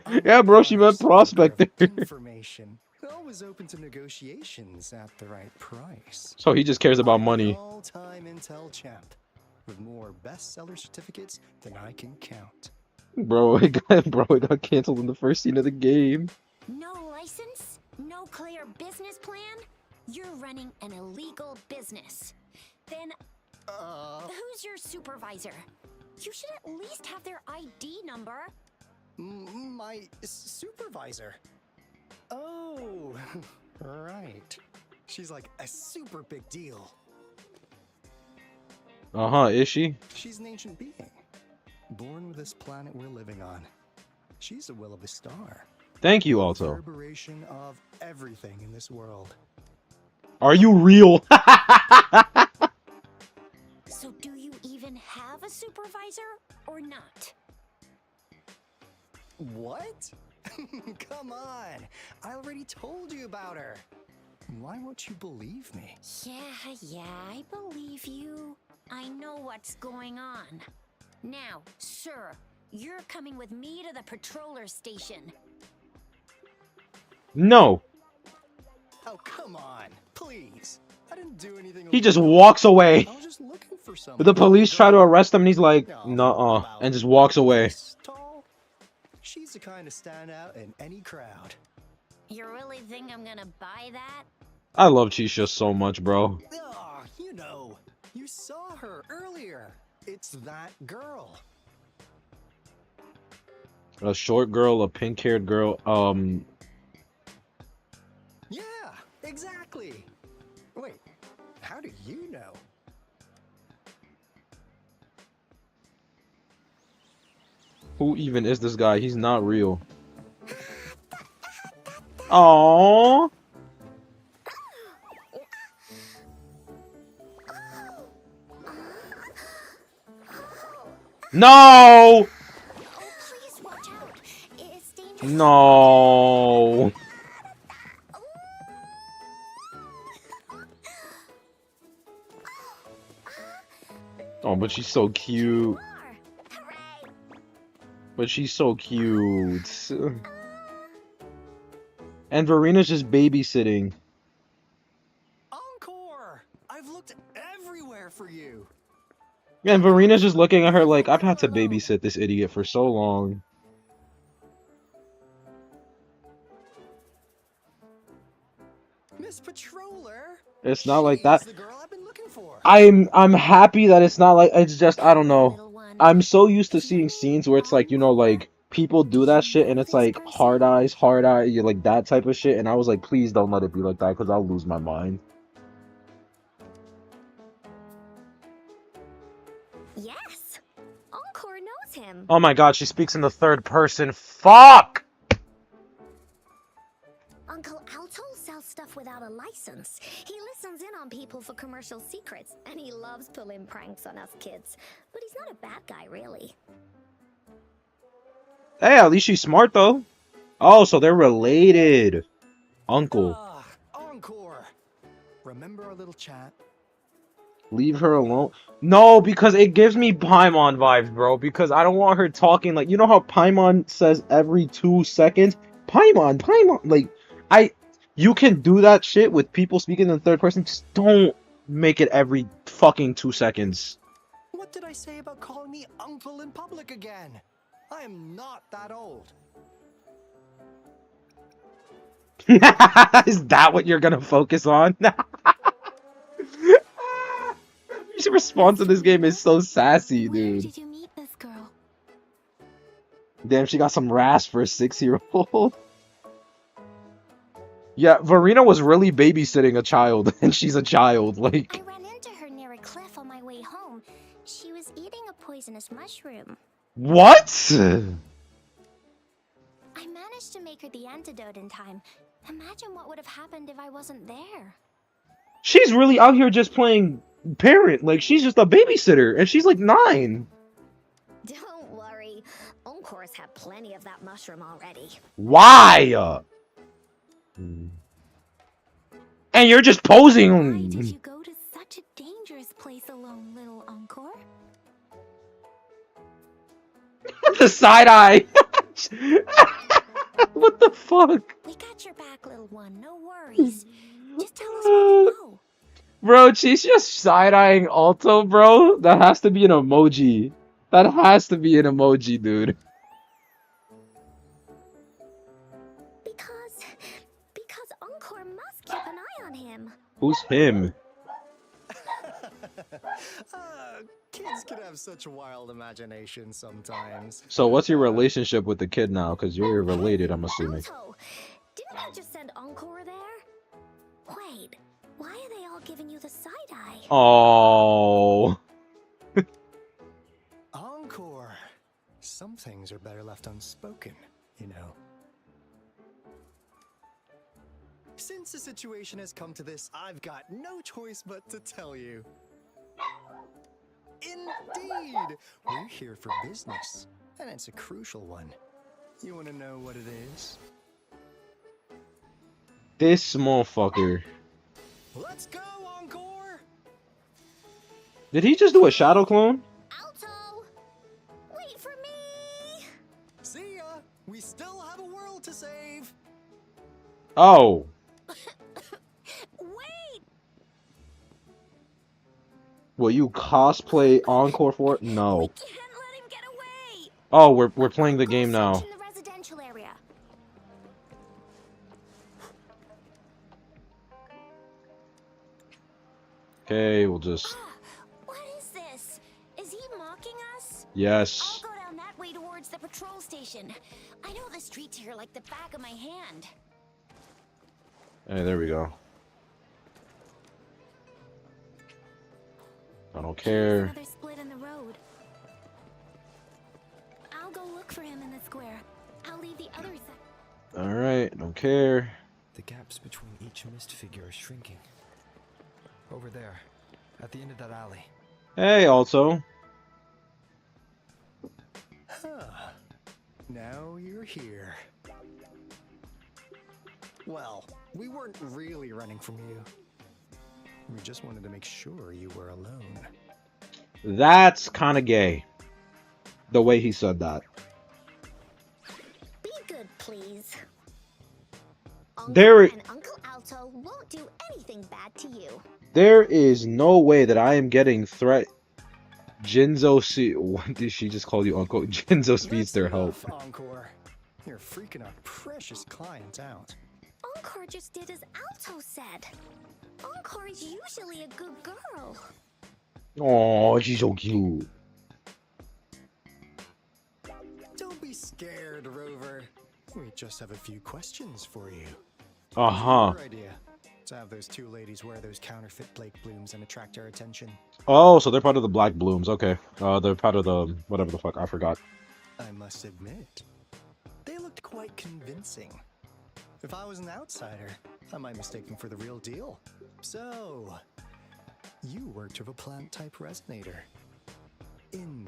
I'm Yeah, bro, she meant honest broker of prospector. information. Always open to negotiations at the right price. So he just cares about I'm an money. all-time intel champ with more bestseller certificates than I can count. Bro, it got canceled in the first scene of the game. No license? No clear business plan? You're running an illegal business. Then who's your supervisor? You should at least have their ID number. My supervisor. Oh, right. She's like a super big deal. Is she? She's an ancient being, born with this planet we're living on. She's a will of a star. Thank you, A Alto. reverberation of everything in this world. Are you real? So do you even have a supervisor or not? What? Come on! I already told you about her. Why won't you believe me? Yeah, I believe you. I know what's going on. Now, sir, you're coming with me to the patroller station. No. Oh, come on. Please. I didn't do anything. He just illegal. walks away. I was just looking for someone. But the police try to arrest him and he's like, No, nuh-uh, about and just walks away. this tall. She's the kind of standout in any crowd. You really think I'm gonna buy that? I love Chisha so much, bro. Ah, you know, you saw her earlier. It's that girl. A short girl, a pink-haired girl, Yeah, exactly. Wait, how do you know? who even is this guy? He's not real. Aww. No! Oh, please watch out. It's dangerous. No! Oh, but she's so cute. Hooray. But she's so cute. And Verina's just babysitting. Encore! I've looked everywhere for you. And Verina's just looking at her like, I've had to babysit this idiot for so long. Miss Patroller. It's not like She's that. the girl I've been looking for. I'm happy that it's not like, it's just, I don't know. Little one. I'm so used to seeing scenes where it's like, you know, like, people do that shit and it's like, hard eyes, you like that type of shit. And I was like, please don't let it be like that because I'll lose my mind. Yes. Encore knows him. Oh my god, she speaks in the third person. Fuck! Uncle Alto sells stuff without a license. He listens in on people for commercial secrets, and he loves pulling pranks on us kids. But he's not a bad guy, really. Hey, at least she's smart though. Oh, so they're related. Uncle. Ah, Encore. remember our little chat? Leave her alone. No, because it gives me Paimon vibes, bro. Because I don't want her talking like, you know how Paimon says every 2 seconds? Paimon. Like, you can do that shit with people speaking in the third person. Just don't make it every fucking 2 seconds. What did I say about calling me uncle in public again? I am not that old. Is that what you're gonna focus on? His response to this game is so sassy, Where dude. did you meet this girl? Damn, she got some rasp for a 6-year-old. Yeah, Verena was really babysitting a child, and she's a child, like... I ran into her near a cliff on my way home. She was eating a poisonous mushroom. What? I managed to make her the antidote in time. Imagine what would have happened if I wasn't there. She's really out here just playing parent, like, she's just a babysitter, and she's like 9. Don't worry. Encore's had plenty of that mushroom already. Why? And you're just Why did posing. you go to such a dangerous place alone, little Encore? The side eye. What the fuck? We got your back, little one. No worries. Just tell us what you know. Bro, she's just side-eyeing Alto, bro. That has to be an emoji. That has to be an emoji, dude. Because Encore must keep an eye on him. Who's him? Kids can have such wild imaginations sometimes. So what's your relationship with the kid now? Because you're related, I'm assuming. Alto, didn't I just send Encore there? Wait, why are they all giving you the side eye? Oh. Encore. Some things are better left unspoken, you know. Since the situation has come to this, I've got no choice but to tell you. Indeed! We're here for business, and it's a crucial one. You want to know what it is? This motherfucker. Let's go, Encore! Did he just do a shadow clone? Alto, wait for me. See ya! We still have a world to save! Oh. Wait. Will you cosplay Encore for it? No. We can't let him get away. Oh, we're playing the game Go now. search in the residential area. Okay, we'll just... What is this? Is he mocking us? Yes. I'll go down that way towards the patrol station. I know the streets here like the back of my hand. Hey, there we go. I don't care. Another split in the road. I'll go look for him in the square. I'll leave the other side. Alright, don't care. The gaps between each mist figure are shrinking. Over there, at the end of that alley. Hey, also. Huh. Now you're here. Well, we weren't really running from you. We just wanted to make sure you were alone. That's kind of gay. The way he said that. Be good, please. There- and Uncle Alto won't do anything bad to you. There is no way that I am getting threat. What did she just call you, Uncle? Jinzo Speedster, That's help. enough, Encore. You're freaking our precious clients out. Encore just did as Alto said. Encore is usually a good girl. Oh, she's so cute. Don't be scared, Rover. We just have a few questions for you. Uh-huh. Your idea to have those two ladies wear those counterfeit Blake blooms and attract our attention. Oh, so they're part of the Black Blooms. Okay. They're part of the... whatever the fuck. I forgot. I must admit, they looked quite convincing. If I was an outsider, I might mistake them for the real deal. So, you worked with a plant-type resonator.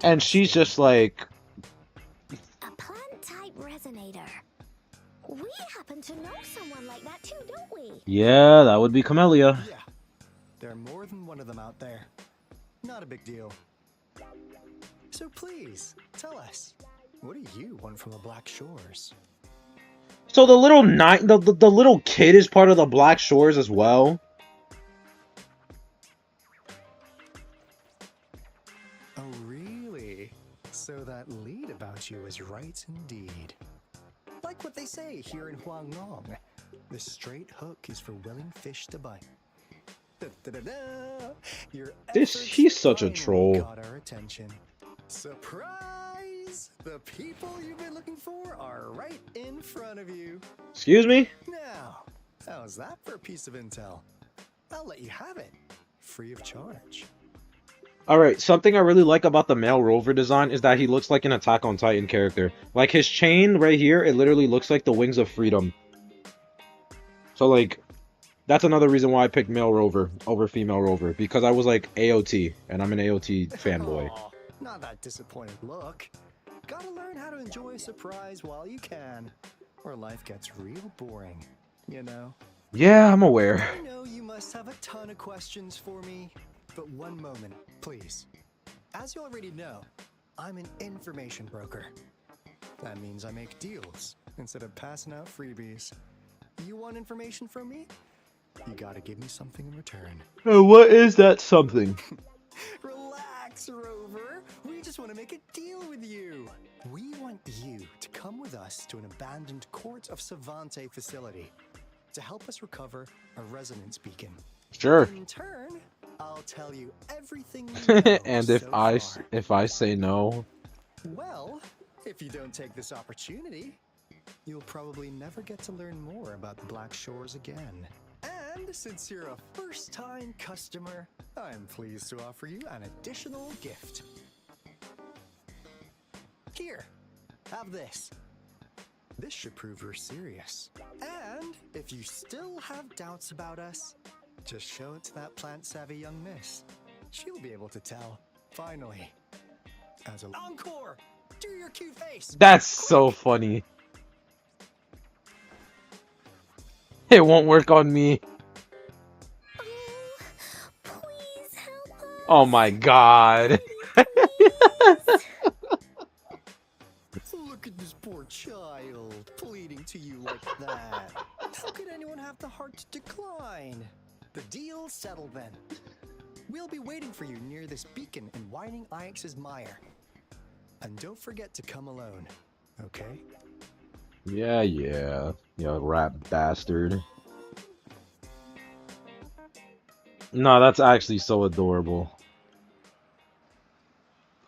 And she's just like... A plant-type resonator. We happen to know someone like that too, don't we? Yeah, that would be Camellia. Yeah, There are more than one of them out there. Not a big deal. So please, tell us, what do you want from the Black Shores? So the little the little kid is part of the Black Shores as well. Oh, really? So that lead about you is right indeed. Like what they say here in Huanglong, the straight hook is for willing fish to bite. Da-da-da-da! Your He's such a efforts troll. finally got our attention. Surprise! The people you've been looking for are right in front of you. Excuse me? Now, how's that for a piece of intel? I'll let you have it, free of charge. Alright, something I really like about the male rover design is that he looks like an Attack on Titan character. Like his chain right here, it literally looks like the wings of freedom. So like, that's another reason why I picked male rover over female rover, because I was like AOT, and I'm an AOT fanboy. Aw, not that disappointed look. Gotta learn how to enjoy a surprise while you can, or life gets real boring, you know? Yeah, I'm aware. I know you must have a ton of questions for me, but one moment, please. As you already know, I'm an information broker. That means I make deals instead of passing out freebies. You want information from me? You gotta give me something in return. What is that something? Relax, Rover. We just want to make a deal with you. We want you to come with us to an abandoned Court of Savante facility to help us recover a resonance beacon. Sure. In turn, I'll tell you everything you know And so if I say no, well, if you don't take this opportunity, you'll probably never get to learn more about the Black Shores again. And since you're a first-time customer, I'm pleased to offer you an additional gift. Here, have this. This should prove you're serious. And if you still have doubts about us, just show it to that plant-savvy young miss. She'll be able to tell. Finally. As an encore, do your cute face. that's so funny. It won't work on me. Please help us. Oh my god. Look at this poor child, pleading to you like that. How could anyone have the heart to decline? The deal's settled then. We'll be waiting for you near this beacon in Whining Ix's mire. And don't forget to come alone, okay? Yeah, you rat bastard. No, that's actually so adorable.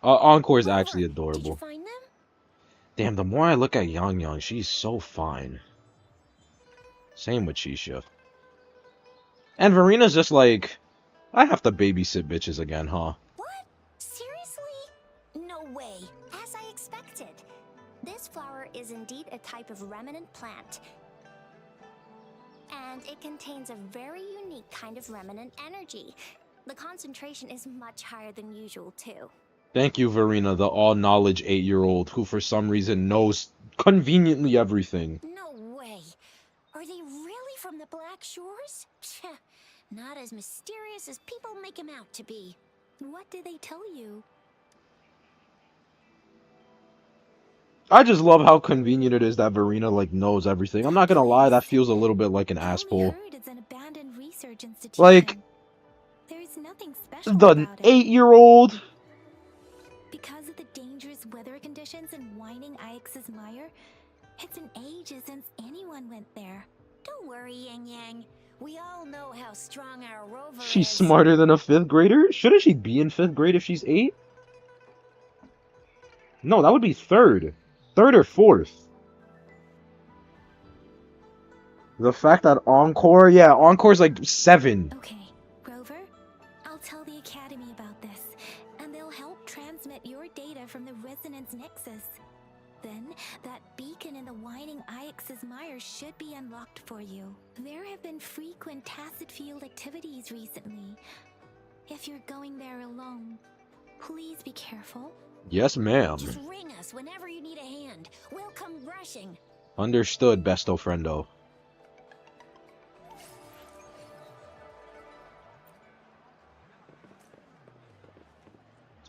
Encore's actually Did you adorable. find them? Damn, the more I look at Yang Yang, she's so fine. Same with Chisha. And Verina's just like, I have to babysit bitches again, huh? What? Seriously? No way. As I expected. This flower is indeed a type of remnant plant. And it contains a very unique kind of remnant energy. The concentration is much higher than usual, too. Thank you, Verina, the all-knowledge 8-year-old who for some reason knows conveniently everything. No way. Are they really from the Black Shores? Not as mysterious as people make him out to be. What did they tell you? I just love how convenient it is that Verina, like, knows everything. I'm not gonna lie, that feels a little bit like an I only asshole. heard it's an abandoned research institution. Like, There's nothing special the about it. 8-year-old? Because of the dangerous weather conditions in Whining Ix's mire, it's been ages since anyone went there. Don't worry, Yang Yang. We all know how strong our rover She's is. smarter than a 5th grader? Shouldn't she be in 5th grade if she's 8? No, that would be 3rd. 3rd or 4th. The fact that Encore, yeah, Encore's like 7. Okay, Rover, I'll tell the Academy about this, and they'll help transmit your data from the Resonance Nexus. Then, that beacon in the Whining Ix's mire should be unlocked for you. There have been frequent tacit field activities recently. If you're going there alone, please be careful. Yes, ma'am. Just ring us whenever you need a hand. We'll come rushing. Understood, besto friendo.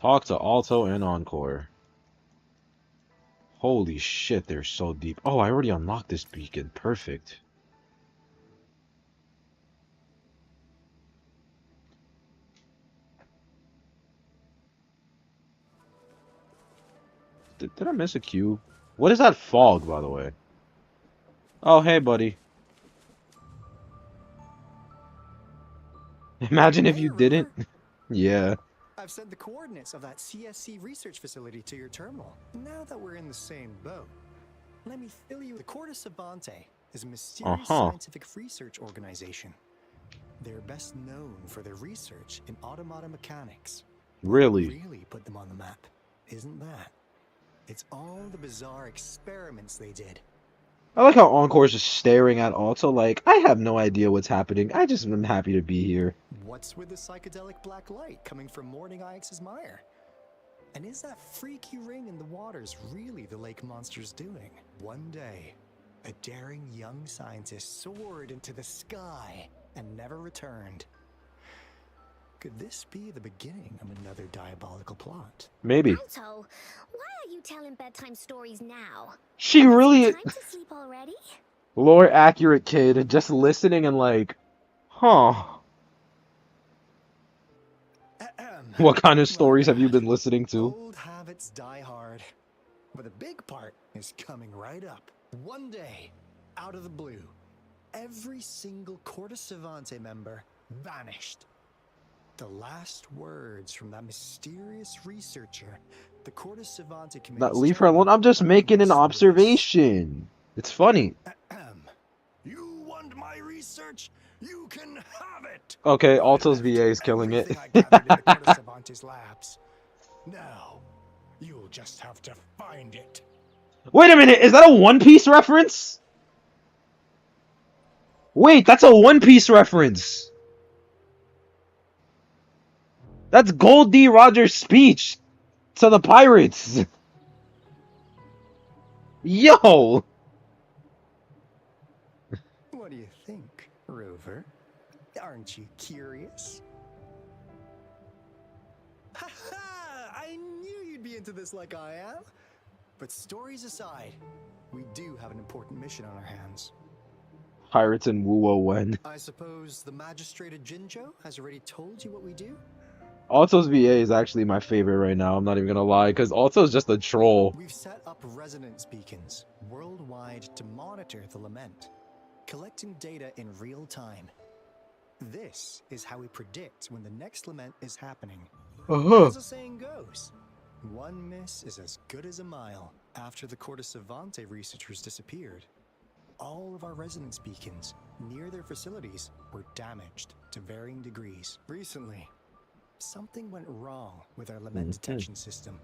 Talk to Alto and Encore. Holy shit, they're so deep. Oh, I already unlocked this beacon. Perfect. Did I miss a cube? What is that fog, by the way? Oh, hey, buddy. Imagine if Hey, you didn't. Rover. Yeah. I've sent the coordinates of that CSC research facility to your terminal. Now that we're in the same boat, let me fill you. The Corda Savante is a mysterious Uh-huh. scientific research organization. They're best known for their research in automata mechanics. Really? What really put them on the map, isn't that? It's all the bizarre experiments they did. I like how Encore's just staring at Alto like, I have no idea what's happening. I just am happy to be here. What's with the psychedelic black light coming from Morning Ix's mire? And is that freaky ring in the waters really the lake monster's doing? One day, a daring young scientist soared into the sky and never returned. Could this be the beginning of another diabolical plot? Maybe. Alto, why are you telling bedtime stories now? She Is really it time to sleep already? lore accurate kid, just listening and like, huh. What kind of stories have you been listening to? Old habits die hard. But the big part is coming right up. One day, out of the blue, every single Corda Savante member vanished. The last words from that mysterious researcher, the Corda Savante committee. Leave her alone. I'm just making an observation. It's funny. You want my research? You can have it. Okay, Alto's VA is killing it. Everything I gathered in the Corda Savante's labs. Now, you'll just have to find it. Wait a minute, is that a One Piece reference? Wait, that's a One Piece reference. That's Gold D. Rogers' speech to the pirates. Yo! What do you think, Rover? Aren't you curious? Ha ha! I knew you'd be into this like I am. But stories aside, we do have an important mission on our hands. Pirates and Wuo Wen. I suppose the magistrate at Jinzhou has already told you what we do? Alto's VA is actually my favorite right now, I'm not even gonna lie, because Alto's just a troll. We've set up resonance beacons worldwide to monitor the lament, collecting data in real time. This is how we predict when the next lament is happening. As the saying goes, one miss is as good as a mile. After the Corda Savante researchers disappeared, all of our resonance beacons near their facilities were damaged to varying degrees. Recently, something went wrong with our lament detection system,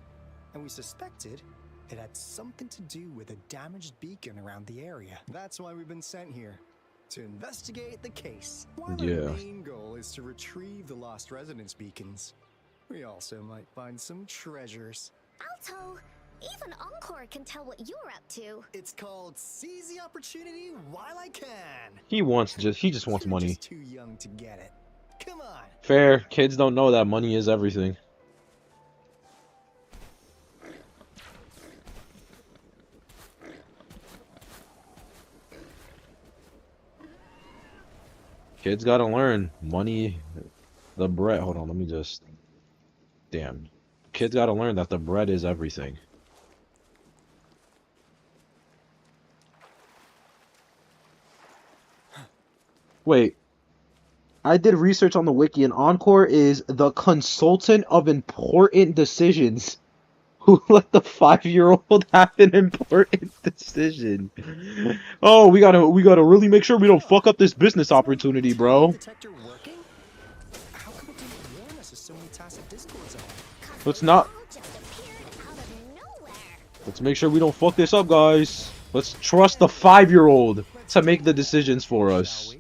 and we suspected it had something to do with a damaged beacon around the area. That's why we've been sent here, to investigate the case. While our main goal is to retrieve the lost resonance beacons, we also might find some treasures. Alto, even Encore can tell what you're up to. It's called seize the opportunity while I can. He just wants You're money. just too young to get it. Come on. Fair, kids don't know that money is everything. Kids gotta learn. Money, the bread. Hold on, let me just. Damn. Kids gotta learn that the bread is everything. Wait. I did research on the wiki, and Encore is the consultant of important decisions. Who let the 5-year-old have an important decision? Oh, we gotta really make sure we don't fuck up this business opportunity, bro. Detector working? How come it didn't warn us as so many tacit discords on? Let's not. All just appeared out of nowhere. Let's make sure we don't fuck this up, guys. Let's trust the 5-year-old to make the decisions for us. Shall we?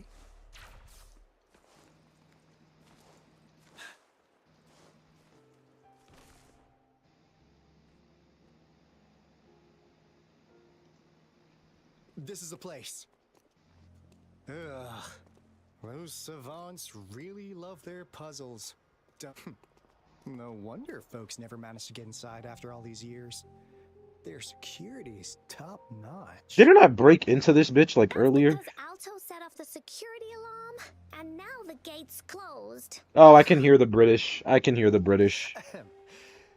This is the place. Ugh. Those savants really love their puzzles. No wonder folks never managed to get inside after all these years. Their security's top notch. Didn't I break into this bitch like That's earlier? because Alto set off the security alarm, and now the gate's closed. Oh, I can hear the British. I can hear the British.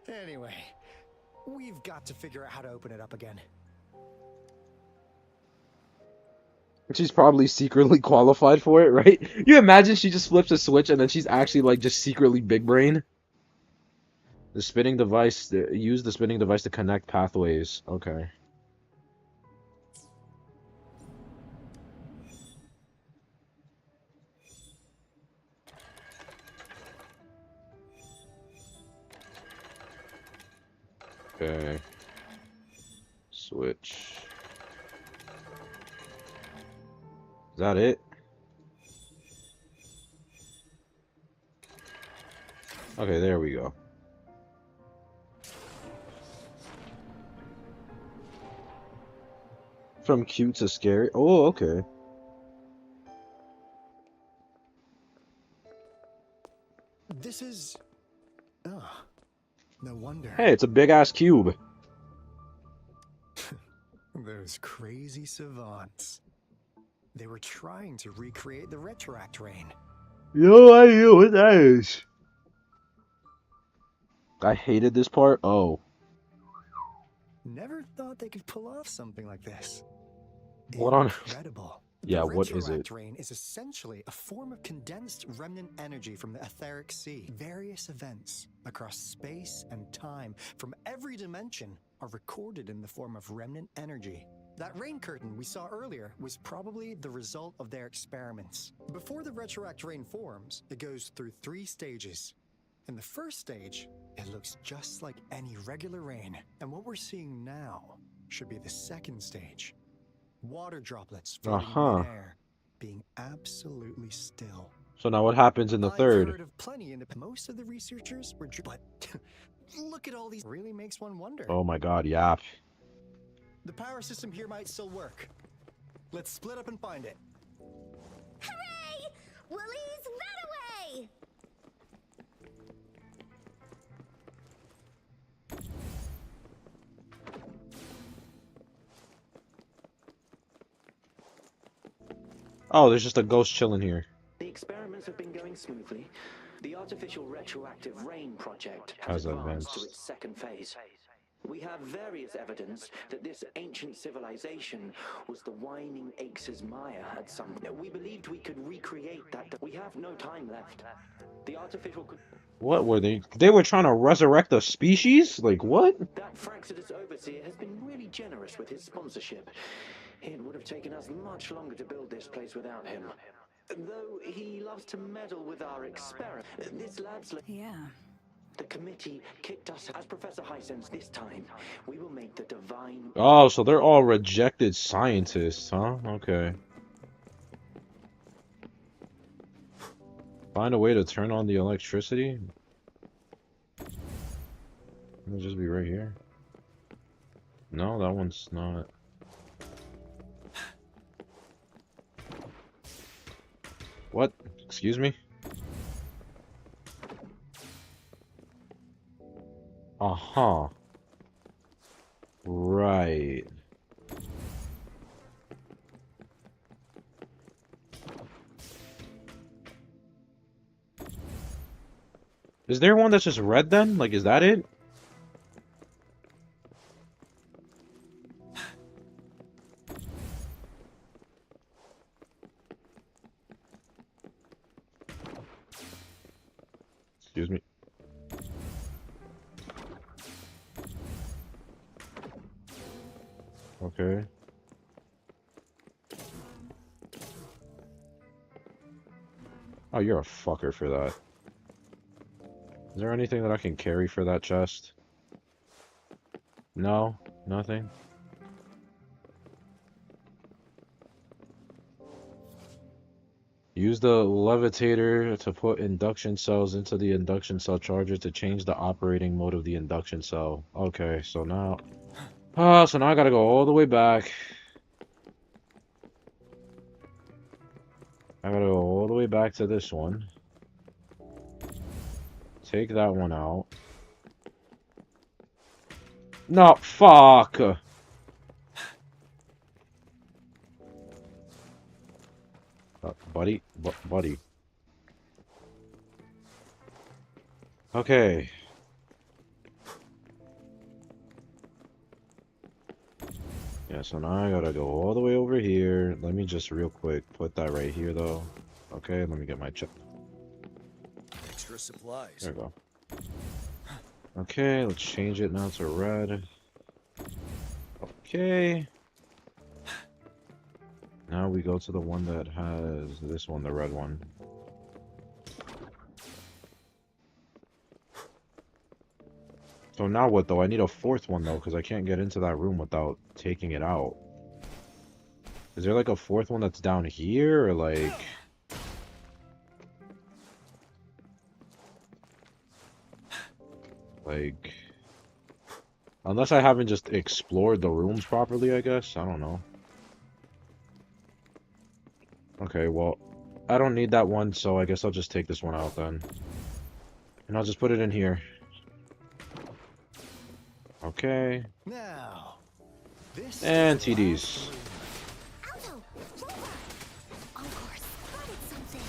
Anyway, we've got to figure out how to open it up again. She's probably secretly qualified for it, right? You imagine she just flips a switch and then she's actually like just secretly big brain. The spinning device, use the spinning device to connect pathways. Okay. Okay. Switch. Is that it? Okay, there we go. From cute to scary. Oh, okay. This is... Oh, no wonder. Hey, it's a big ass cube. Those crazy savants. They were trying to recreate the Retroact Rain. No idea what that is. I hated this part. Oh. Never thought they could pull off something like this. What on? Incredible. Yeah, The what is retroact it? rain is essentially a form of condensed remnant energy from the etheric sea. Various events across space and time from every dimension are recorded in the form of remnant energy. That rain curtain we saw earlier was probably the result of their experiments. Before the retroact rain forms, it goes through 3 stages. In the first stage, it looks just like any regular rain, and what we're seeing now should be the second stage. Water droplets floating in midair, being absolutely still. So now what happens in the I've third? heard of plenty, and most of the researchers were, but look at all these. Really makes one wonder. Oh my god, yeah. The power system here might still work. Let's split up and find it. Hooray! Willie's that away! Oh, there's just a ghost chilling here. The experiments have been going smoothly. The artificial retroactive rain project Has has advanced advanced. to its second phase. We have various evidence that this ancient civilization was the Whining Aches' Maya at some point. We believed we could recreate that. We have no time left. The artificial... What were they? They were trying to resurrect a species? Like what? That Fraxidus overseer has been really generous with his sponsorship. It would have taken us much longer to build this place without him. Though he loves to meddle with our experiment. This lab's... Yeah. The committee kicked us as Professor Hisense this time. We will make the divine... Oh, so they're all rejected scientists, huh? Okay. Find a way to turn on the electricity? It'll just be right here. No, that one's not. What? Excuse me? Uh-huh. Right. Is there one that's just red then? Like, is that it? Excuse me. Okay. Oh, you're a fucker for that. Is there anything that I can carry for that chest? No? Nothing? Use the levitator to put induction cells into the induction cell charger to change the operating mode of the induction cell. Okay, so now... Ah, so now I gotta go all the way back. I gotta go all the way back to this one. Take that one out. No, fuck! Buddy? Buddy. Okay. Yeah, so now I gotta go all the way over here. Let me just real quick put that right here, though. Okay, let me get my chip. Extra supplies. There we go. Okay, let's change it now to red. Okay. Now we go to the one that has this one, the red one. So now what, though? I need a fourth one, though, because I can't get into that room without taking it out. Is there, like, a fourth one that's down here, or, like... Like... Unless I haven't just explored the rooms properly, I guess. I don't know. Okay, well, I don't need that one, so I guess I'll just take this one out, then. And I'll just put it in here. Okay. Now, this And is the TDs. last room. Alto, Rover! Encore spotted something.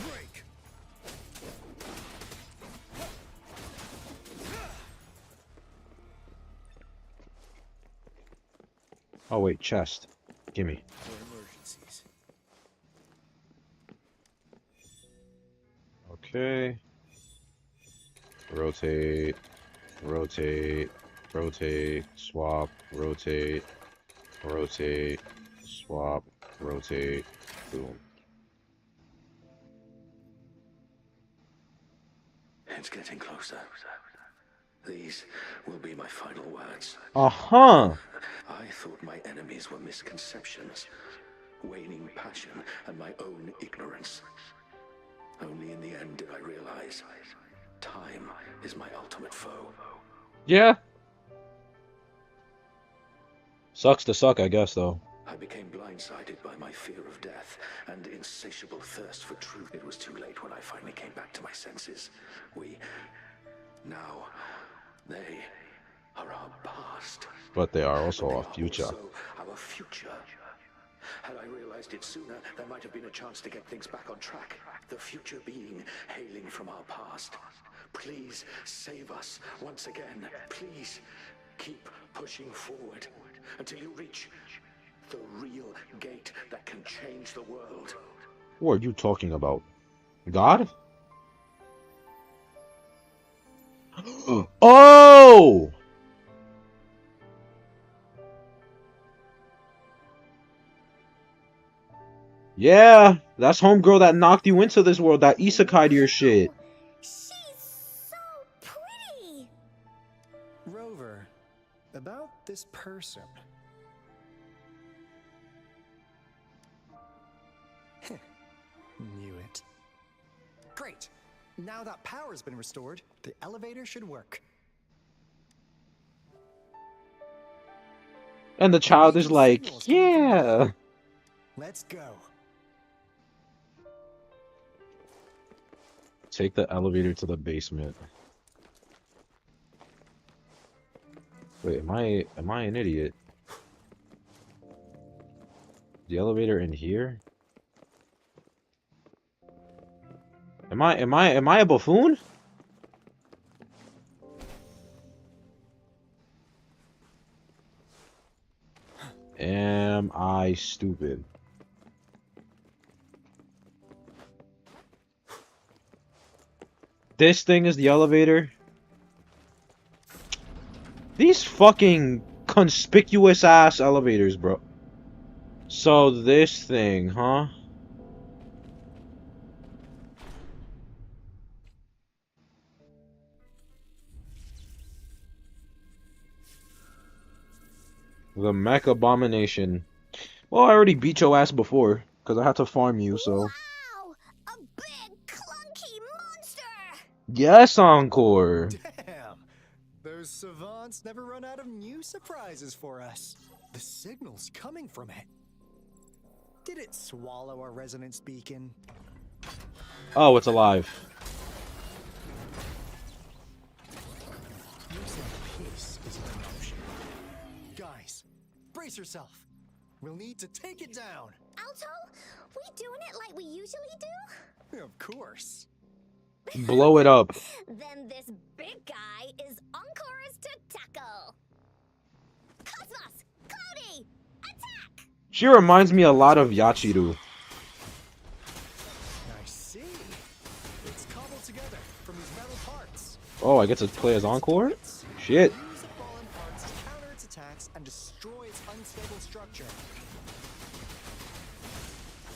Break. Oh, wait, chest. Gimme. For emergencies. Okay. Rotate. Rotate. Rotate. Swap. Rotate. Rotate. Swap. Rotate. Boom. It's getting closer. These will be my final words. Uh-huh! I thought my enemies were misconceptions, waning passion, and my own ignorance. Only in the end did I realize time is my ultimate foe. Yeah. Sucks to suck, I guess, though. I became blindsided by my fear of death and insatiable thirst for truth. It was too late when I finally came back to my senses. Now, they are our past. But they are also But our they are future. also our future. Had I realized it sooner, there might have been a chance to get things back on track. The future being hailing from our past. Please save us once again. Please keep pushing forward until you reach the real gate that can change the world. What are you talking about? God? Oh! Yeah, that's homegirl that knocked you into this world, that isekai your shit. She's so pretty. Rover, about this person. Knew it. Great. Now that power's been restored, the elevator should work. And the child is like, yeah. Let's go. Take the elevator to the basement. Wait, am I an idiot? The elevator in here? Am I a buffoon? Am I stupid? This thing is the elevator? These fucking conspicuous ass elevators, bro. So this thing, huh? The mech abomination. Well, I already beat your ass before, because I had to farm you, so. Wow! A big, clunky monster! Yes, Encore! Damn! Those savants never run out of new surprises for us. The signal's coming from it. Did it swallow our resonance beacon? Oh, it's alive. Using peace is an option. Guys, brace yourself. We'll need to take it down. Alto, we doing it like we usually do? Of course. Blow it up. Then this big guy is Encore's to tackle. Cosmos, Cloudy, attack! She reminds me a lot of Yachiru. I see. It's cobbled together from these metal parts. Oh, I get to play as Encore? Shit. Use the fallen parts to counter its attacks and destroy its unstable structure.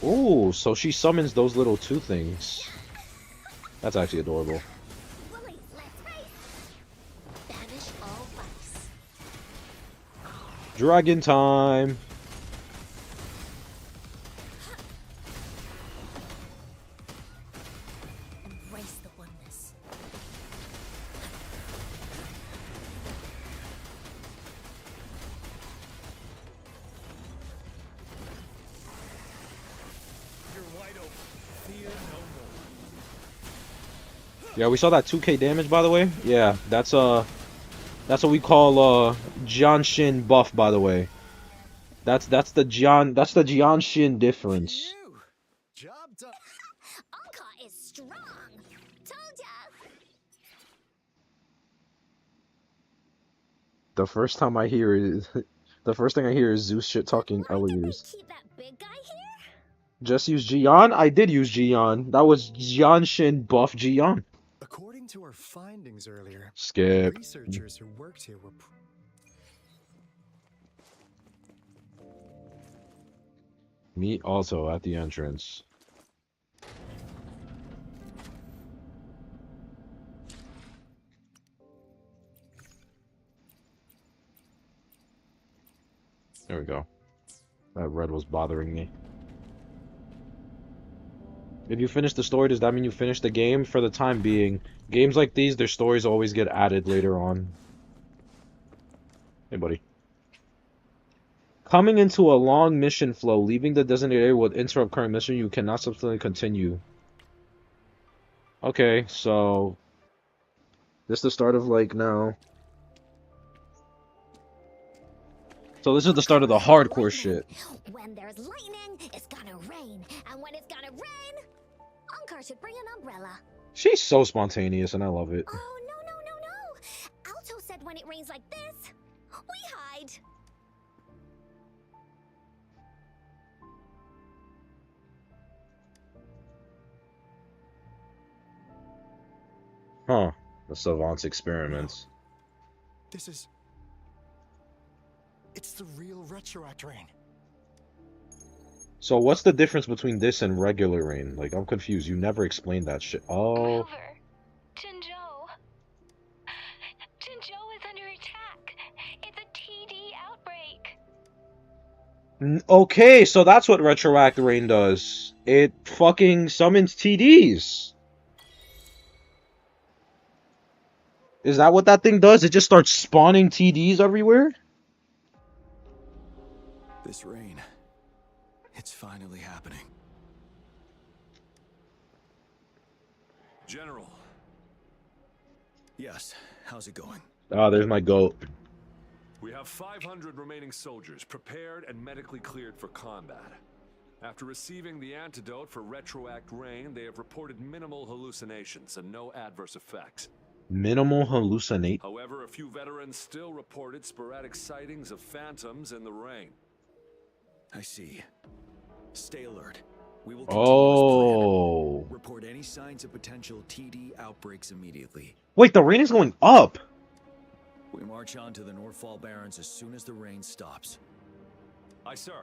Ooh, so she summons those little two things. That's actually adorable. Bullies, let's race! Banish all vice. Dragon time. Embrace the oneness. You're wide open. Fear no more. Yeah, we saw that 2k damage, by the way. Yeah, that's what we call Jianshin buff, by the way. That's the Jianshin difference. Phew. Job done. Encore is strong. Told ya. The first time I hear it, the first thing I hear is Zeus shit talking Why did we elevators. keep that big guy here? Just use Jian? I did use Jian. That was Jianshin buff Jian. According to our findings earlier, Skip. researchers who worked here were Meet also at the entrance. There we go. That red was bothering me. If you finish the story, does that mean you finished the game? For the time being, games like these, their stories always get added later on. Hey, buddy. Coming into a long mission flow, leaving the designated area will interrupt current mission. You cannot subsequently continue. Okay, so this is the start of like now. So this is the start of the hardcore shit. When there's lightning, it's gonna rain. And when it's gonna rain, Encore should bring an umbrella. She's so spontaneous, and I love it. Oh, no. Alto said when it rains like this, we hide. Huh? The savant's experiments. This is... It's the real Retroact Rain. So what's the difference between this and regular rain? Like, I'm confused. You never explained that shit. Oh. Grover, Jinzhou. Jinzhou is under attack. It's a TD outbreak. Okay, so that's what Retroact Rain does. It fucking summons TDs. Is that what that thing does? It just starts spawning TDs everywhere? This rain, it's finally happening. General. Yes, how's it going? Ah, there's my goat. We have 500 remaining soldiers prepared and medically cleared for combat. After receiving the antidote for Retroact Rain, they have reported minimal hallucinations and no adverse effects. Minimal hallucinate. However, a few veterans still reported sporadic sightings of phantoms in the rain. I see. Stay alert. We will continue as Oh. planned. Report any signs of potential TD outbreaks immediately. Wait, the rain is going up. We march on to the Northfall Barrens as soon as the rain stops. Aye, sir.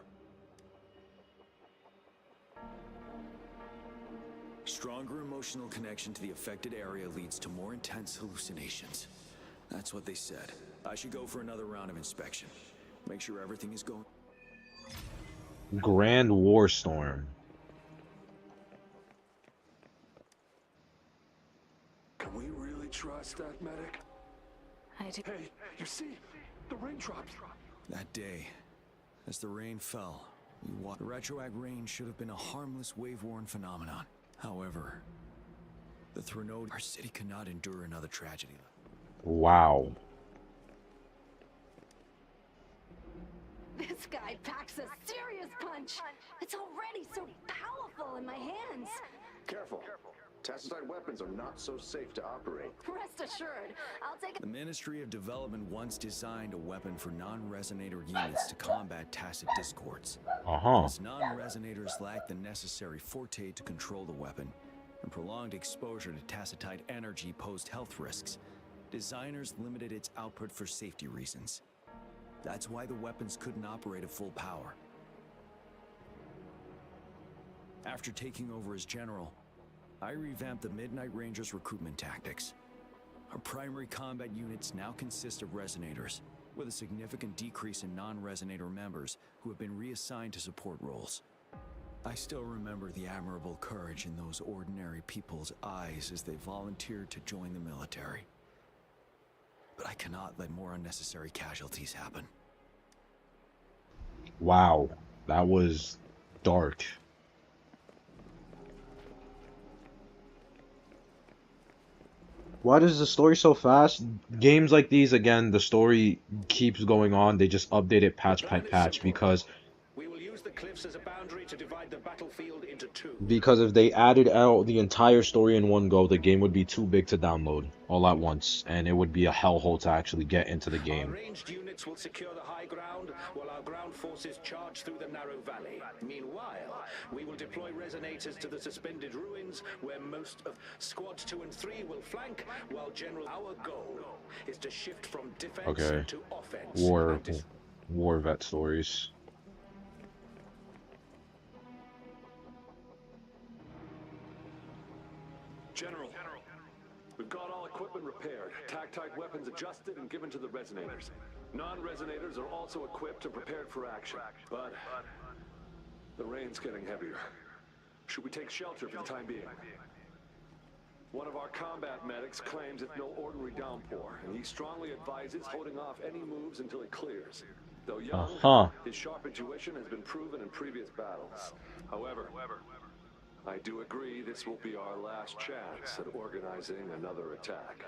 Stronger emotional connection to the affected area leads to more intense hallucinations. That's what they said. I should go for another round of inspection. Make sure everything is going... Grand War Storm. Can we really trust that medic? I do. Hey, you see? The raindrops. That day, As the rain fell, the retroact rain should have been a harmless wave-worn phenomenon. However, the Threnode, our city cannot endure another tragedy. Wow. This guy packs a serious punch. It's already so powerful in my hands. Careful. Tacitite weapons are not so safe to operate. Rest assured, I'll take The Ministry of Development once designed a weapon for non-resonator units to combat tacit discords. As non-resonators lack the necessary forte to control the weapon, and prolonged exposure to tacitite energy posed health risks, designers limited its output for safety reasons. That's why the weapons couldn't operate at full power. After taking over as general, I revamped the Midnight Rangers' recruitment tactics. Our primary combat units now consist of resonators, with a significant decrease in non-resonator members who have been reassigned to support roles. I still remember the admirable courage in those ordinary people's eyes as they volunteered to join the military. But I cannot let more unnecessary casualties happen. Wow. That was dark. Why does the story so fast? Games like these, again, the story keeps going on. They just update it patch by patch because We will use the cliffs as a boundary to divide the battlefield into two. because if they added out the entire story in one go, the game would be too big to download all at once, and it would be a hellhole to actually get into the Our game. ranged units will secure the high ground while our ground forces charge through the narrow valley. Meanwhile, we will deploy resonators to the suspended ruins where most of squads 2 and 3 will flank, while our goal is to shift from defense Okay. to offense. War vet stories. General, we've got all equipment repaired, tactite weapons adjusted and given to the resonators. Non-resonators are also equipped and prepared for action. But the rain's getting heavier. Should we take shelter for the time being? One of our combat medics claims it's no ordinary downpour, and he strongly advises holding off any moves until it clears. Though young, his sharp intuition has been proven in previous battles. However, I do agree this will be our last chance at organizing another attack.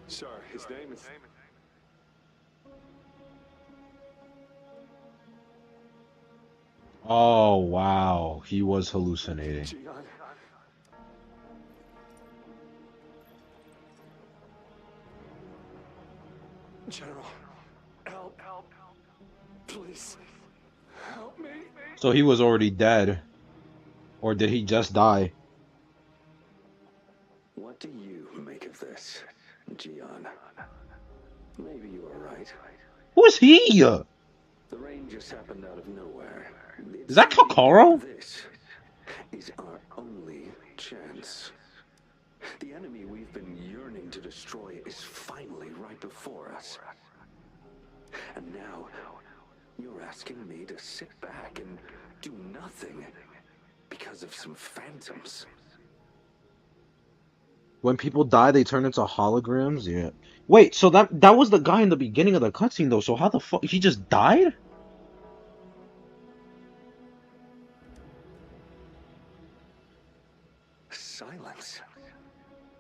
Sir, his name is... Oh, wow. He was hallucinating. Gian. General, help, please, help me. So he was already dead. Or did he just die? What do you make of this, Gian? Maybe you are right. Who's he? The rain just happened out of nowhere. Is that Kokoro? This is our only chance. The enemy we've been yearning to destroy is finally right before us. And now, you're asking me to sit back and do nothing because of some phantoms. When people die, they turn into holograms? Yeah. Wait, so that was the guy in the beginning of the cutscene, though. So how the fuck... He just died? Silence.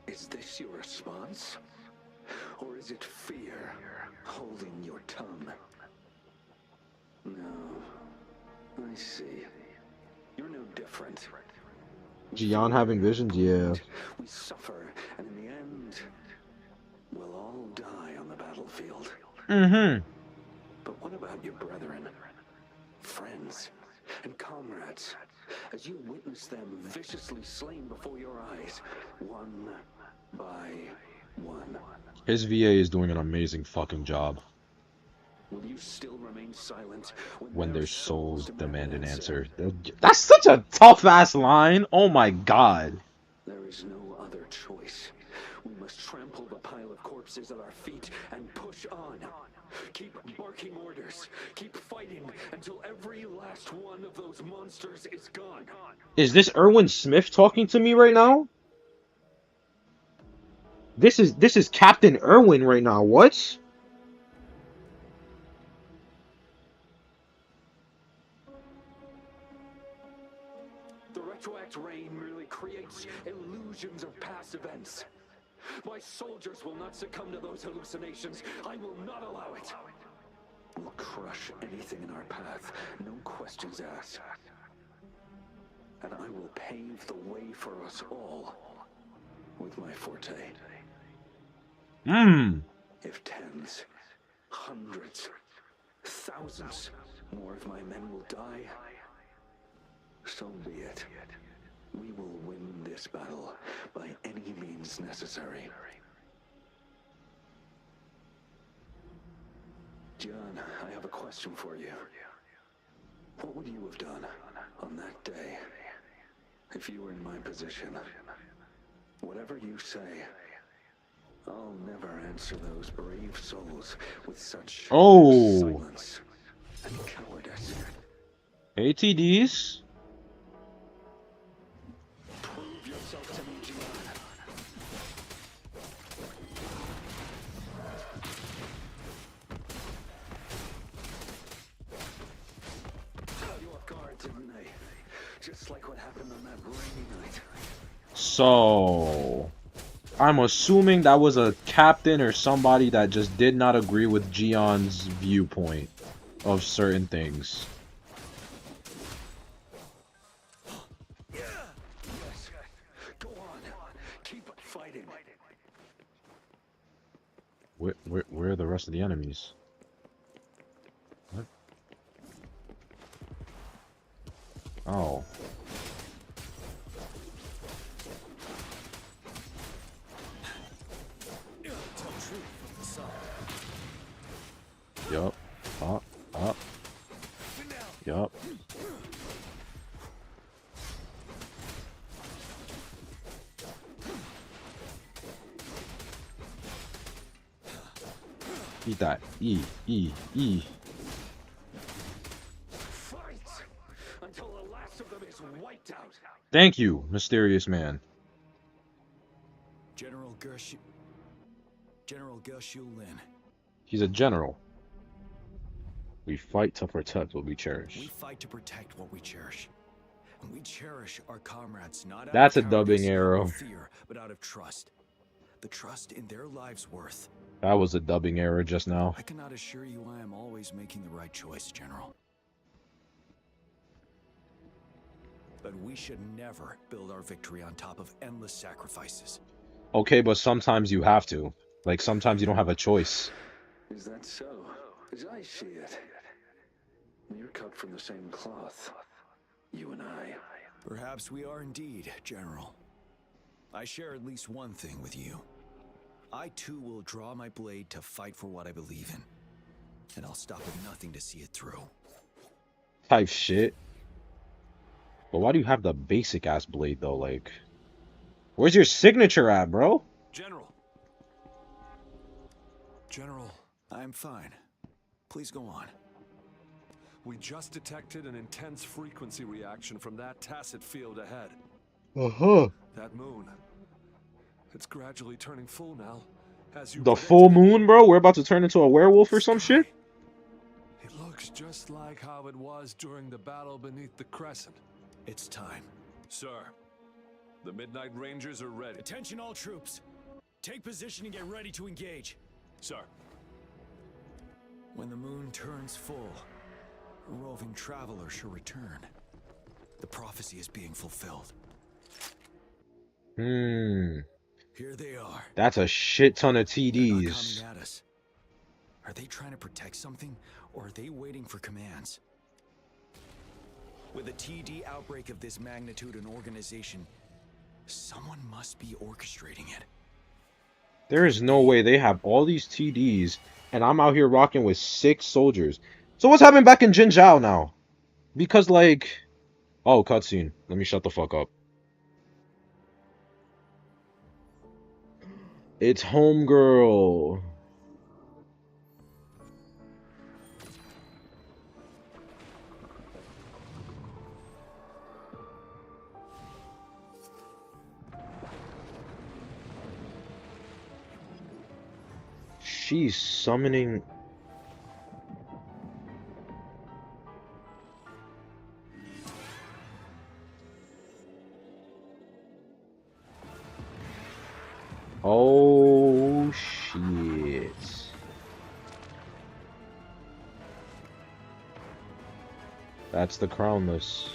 Is this your response? Or is it fear holding your tongue? No. I see. You're no different. Gian having visions? Yeah. We suffer, and in the end, we'll all die on the battlefield. Mm-hmm. But what about your brethren, friends, and comrades? As you witness them viciously slain before your eyes, one by one. His VA is doing an amazing fucking job. Will you still remain silent When their souls demand an answer. That's such a tough-ass line. Oh my god. There is no other choice. We must trample the pile of corpses at our feet and push on. Keep barking orders. Keep fighting until every last one of those monsters is gone. Is this Erwin Smith talking to me right now? This is Captain Erwin right now. What? The retroact rain merely creates illusions of past events. My soldiers will not succumb to those hallucinations. I will not allow it. We'll crush anything in our path, no questions asked. And I will pave the way for us all with my forte. If tens, hundreds, thousands more of my men will die, so be it. We will win this battle by any means necessary. John, I have a question for you. What would you have done on that day if you were in my position? Whatever you say, I'll never answer those brave souls with such silence and cowardice. ATDs? Prove yourself to me, Gian. Caught you off guard, didn't they? Just like what happened on that rainy night. So, I'm assuming that was a captain or somebody that just did not agree with Gion's viewpoint of certain things. Yes. Go on. Keep fighting. Where are the rest of the enemies? What? Oh. Yup. Up. Yup. Eat that. E. Fight until the last of them is wiped out. Thank you, mysterious man. General Gershu Lin. He's a general. We fight to protect what we cherish. We fight to protect what we cherish. And we cherish our comrades not out That's of a dubbing cowardice arrow. or fear, but out of trust. The trust in their lives' worth. That was a dubbing error just now. I cannot assure you I am always making the right choice, General. But we should never build our victory on top of endless sacrifices. Okay, but sometimes you have to. Like, sometimes you don't have a choice. Is that so? As I see it, you're cut from the same cloth. You and I. Perhaps we are indeed, General. I share at least one thing with you. I too will draw my blade to fight for what I believe in. And I'll stop at nothing to see it through. Type shit. But why do you have the basic ass blade though? Like, where's your signature at, bro? General. I'm fine. Please go on. We just detected an intense frequency reaction from that tacit field ahead. That moon. It's gradually turning full now. As you The predicted. full moon, bro? We're about to turn into a werewolf or some shit? It looks just like how it was during the battle beneath the crescent. It's time. Sir, the Midnight Rangers are ready. Attention all troops. Take position and get ready to engage. Sir. When the moon turns full, a roving traveler shall return. The prophecy is being fulfilled. Here they are. That's a shit ton of They're not TDs. coming at us. Are they trying to protect something, or are they waiting for commands? With a TD outbreak of this magnitude and organization, someone must be orchestrating it. There is no way they have all these TDs, and I'm out here rocking with 6 soldiers. So what's happening back in Jinzhou now? Because, like... Oh, cutscene. Let me shut the fuck up. It's Homegirl. She's summoning. Oh shit. That's the crownless.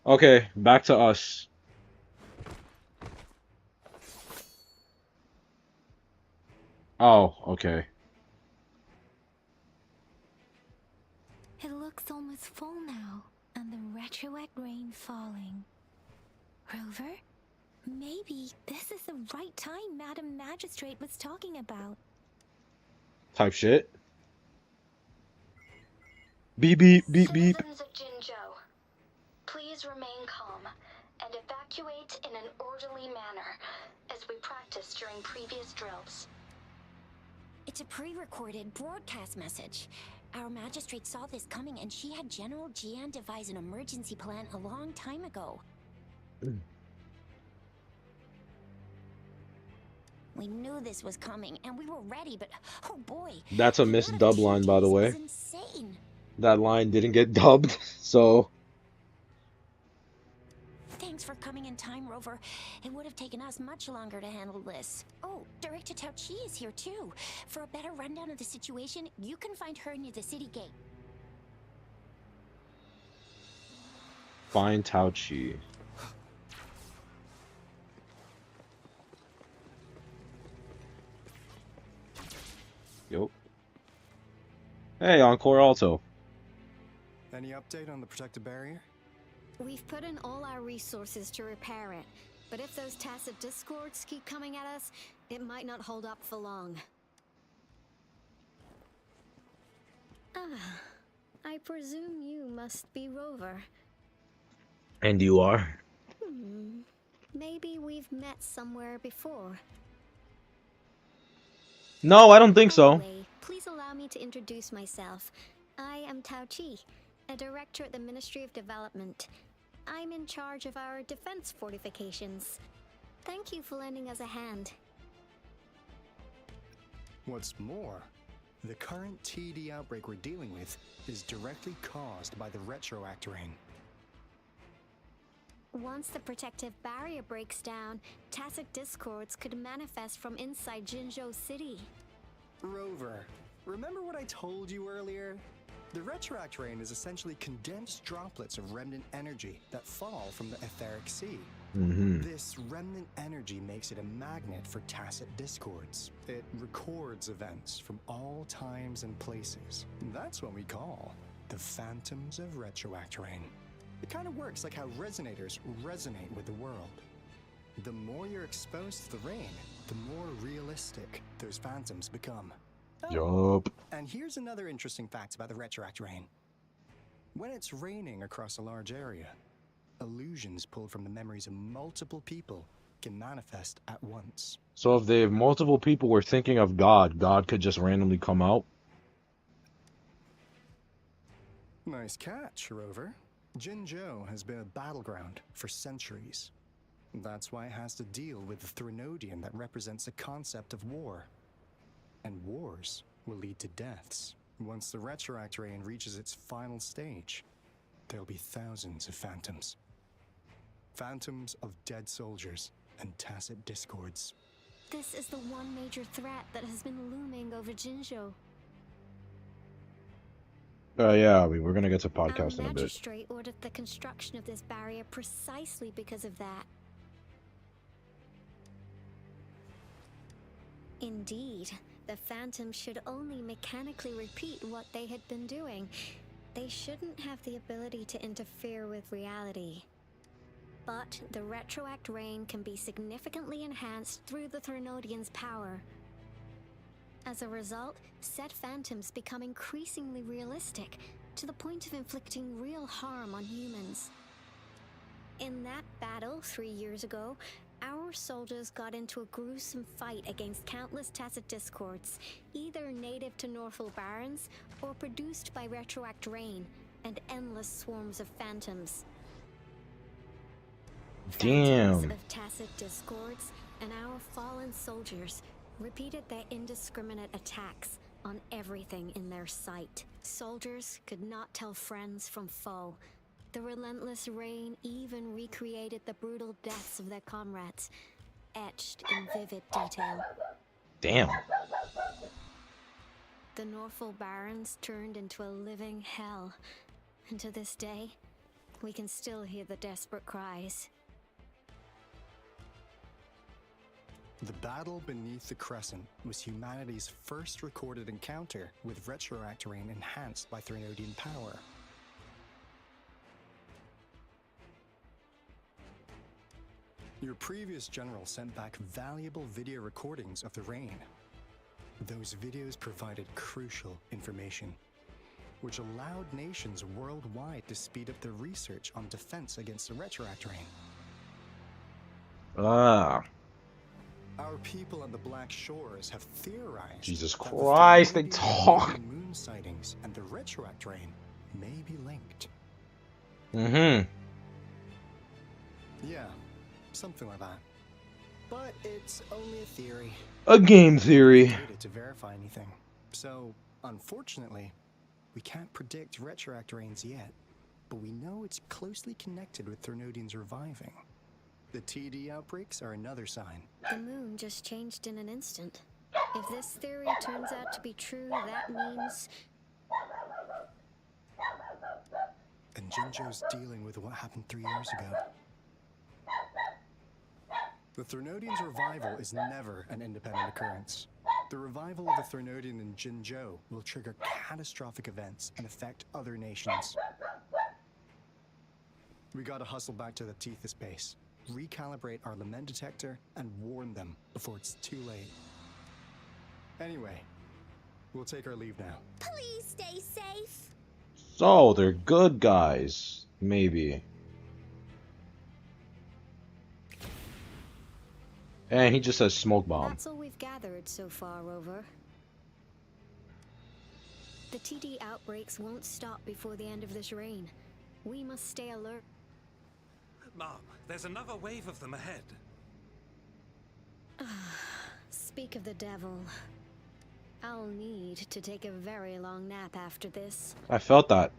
Okay, back to us. Oh, okay. It looks almost full now, and the retroact rain falling. Rover? Maybe this is the right time Madam Magistrate was talking about. Type shit. Beep beep beep beep. Citizens of Jinzhou, please remain calm and evacuate in an orderly manner, as we practiced during previous drills. It's a pre-recorded broadcast message. Our magistrate saw this coming and she had General Jian devise an emergency plan a long time ago. We knew this was coming and we were ready, but oh boy. That's a the missed amount of dub line, by the TDs way. is insane. That line didn't get dubbed, so. Thanks for coming in time, Rover. It would have taken us much longer to handle this. Oh, Director Tao Chi is here too. For a better rundown of the situation, you can find her near the city gate. Find Tao Chi. Yup. Hey, Encore Alto. Any update on the protective barrier? We've put in all our resources to repair it, but if those tacit discords keep coming at us, it might not hold up for long. Ah, I presume you must be Rover. And you are? Maybe we've met somewhere before. No, I don't think so. Anyway, please allow me to introduce myself. I am Tao Chi, a director at the Ministry of Development. I'm in charge of our defense fortifications. Thank you for lending us a hand. What's more, the current TD outbreak we're dealing with is directly caused by the retroact rain. Once the protective barrier breaks down, tacit discords could manifest from inside Jinzhou City. Rover, remember what I told you earlier? The retroact rain is essentially condensed droplets of remnant energy that fall from the etheric sea. This remnant energy makes it a magnet for tacit discords. It records events from all times and places. That's what we call the phantoms of retroact rain. It kind of works like how resonators resonate with the world. The more you're exposed to the rain, the more realistic those phantoms become. Yup. And here's another interesting fact about the retroact rain. When it's raining across a large area, illusions pulled from the memories of multiple people can manifest at once. So if multiple people were thinking of God, God could just randomly come out? Nice catch, Rover. Jinzhou has been a battleground for centuries. That's why it has to deal with the Threnodian that represents the concept of war. And wars will lead to deaths. Once the retroact rain reaches its final stage, there'll be thousands of phantoms. Phantoms of dead soldiers and tacit discords. This is the one major threat that has been looming over Jinzhou. Yeah, we're gonna get to Our podcast in a bit. magistrate ordered the construction of this barrier precisely because of that. Indeed, the phantoms should only mechanically repeat what they had been doing. They shouldn't have the ability to interfere with reality. But the retroact rain can be significantly enhanced through the Threnodian's power. As a result, said phantoms become increasingly realistic, to the point of inflicting real harm on humans. In that battle 3 years ago, Our soldiers got into a gruesome fight against countless tacit discords, either native to Northal Barrens or produced by retroact rain and endless swarms of phantoms. Phantoms Damn. of tacit discords and our fallen soldiers repeated their indiscriminate attacks on everything in their sight. Soldiers could not tell friends from foe. The relentless rain even recreated the brutal deaths of their comrades, etched in vivid detail. Damn. The Northal Barrens turned into a living hell, and to this day, we can still hear the desperate cries. The battle beneath the Crescent was humanity's first recorded encounter with retroact rain enhanced by Threnodian power. Your previous general sent back valuable video recordings of the rain. Those videos provided crucial information, which allowed nations worldwide to speed up their research on defense against the retroact rain. Ah. Our people on the Black Shores have theorized Jesus that Christ, the they Threnodian talk. moon sightings and the retroact rain may be linked. Mm-hmm. Yeah, something like that. But it's only a theory. A game theory. Data to verify anything. So, unfortunately, we can't predict retroact rains yet, but we know it's closely connected with Threnodians reviving. The TD outbreaks are another sign. The moon just changed in an instant. If this theory turns out to be true, that means... And Jinzhou's dealing with what happened 3 years ago. The Threnodians' revival is never an independent occurrence. The revival of the Threnodian in Jinzhou will trigger catastrophic events and affect other nations. We gotta hustle back to the Tethys base, recalibrate our lament detector, and warn them before it's too late. Anyway, we'll take our leave now. Please stay safe. So, they're good guys. Maybe. And he just says smoke bomb. That's all we've gathered so far, Rover. The TD outbreaks won't stop before the end of this reign. We must stay alert. Mom, there's another wave of them ahead. Speak of the devil. I'll need to take a very long nap after this. I felt that.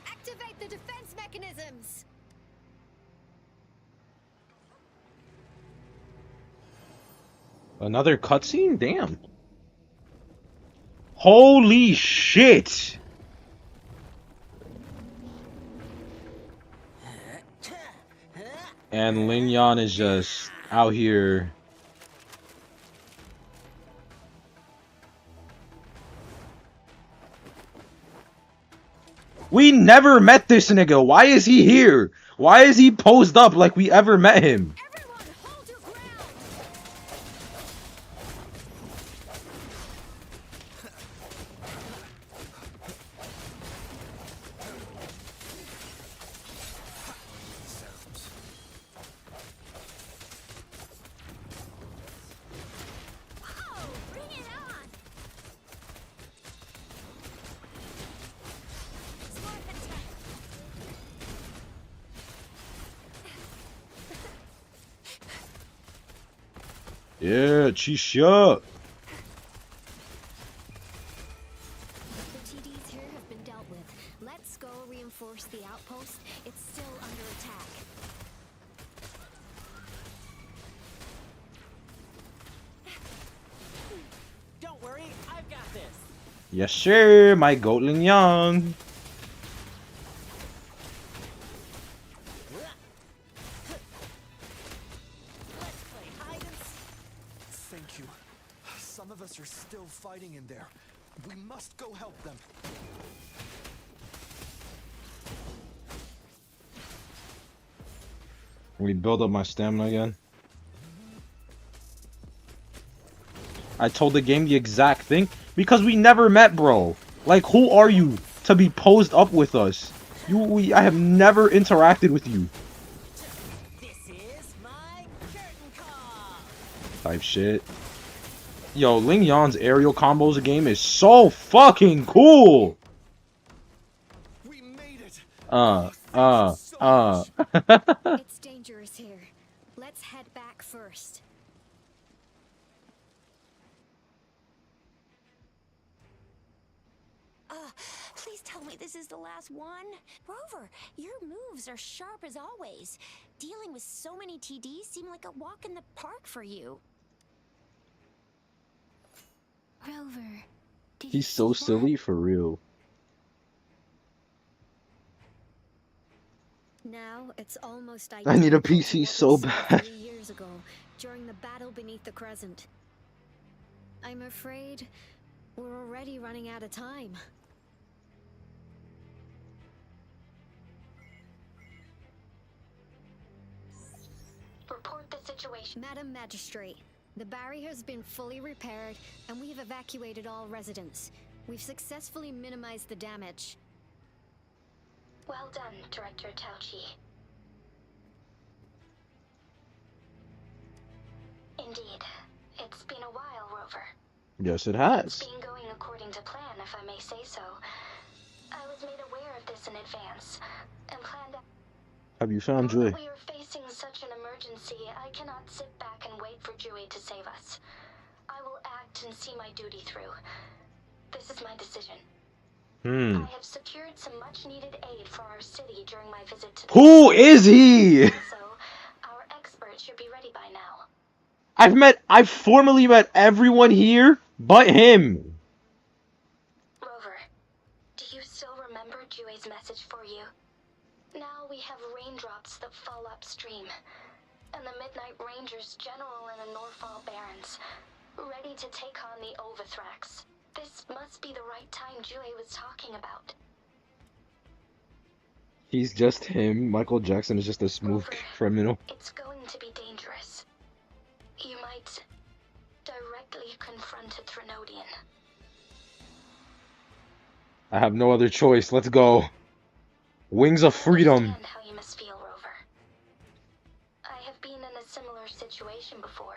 Activate the defense mechanisms! Another cutscene? Damn. Holy shit! And Ling Yan is just out here. We never met this nigga. Why is he here? Why is he posed up like we ever met him? Everyone, hold your ground! Oh, bring it on. Smart attack. Yeah, Chisha. The TDs here have been dealt with. Let's go reinforce the outpost. It's still under attack. Don't worry, I've got this. Yes, sir. My goat Ling Yang. Let's play hide and Thank you. Some of us are still fighting in there. We must go help them. We build up my stamina again. I told the game the exact thing because we never met, bro. Like, who are you to be posed up with us? I have never interacted with you. type shit. Yo, Ling Yan's aerial combos game is so fucking cool. We made it. It's dangerous here. Let's head back first. Please tell me this is the last one. Rover, your moves are sharp as always. Dealing with so many TDs seemed like a walk in the park for you. Rover, did He's so silly for real. Now it's almost I need a identical to PC what so we saw bad. 3 years ago, during the battle beneath the crescent. I'm afraid we're already running out of time. Report the situation. Madam Magistrate, the barrier has been fully repaired and we have evacuated all residents. We've successfully minimized the damage. Well done, Director Tauchi. Indeed. It's been a while, Rover. Yes, it It's has. been going according to plan, if I may say so. I was made aware of this in advance, and planned out. Have you found Now Joy? that we are facing such an emergency, I cannot sit back and wait for Jui to save us. I will act and see my duty through. This is my decision. I have secured some much-needed aid for our city during my visit to the Who is he? Also, our expert should be ready by now. I've formally met everyone here but him. Rover, do you still remember Jue's message for you? Now we have raindrops that fall upstream, and the Midnight Rangers General in the Norfall Barrens, ready to take on the Overthrax. This must be the right time Jue was talking about. He's just him. Michael Jackson is just a smooth criminal. It's going to be dangerous. You might directly confront a Trinodian. I have no other choice. Let's go. Wings of freedom. I understand how you must feel, Rover. I have been in a similar situation before,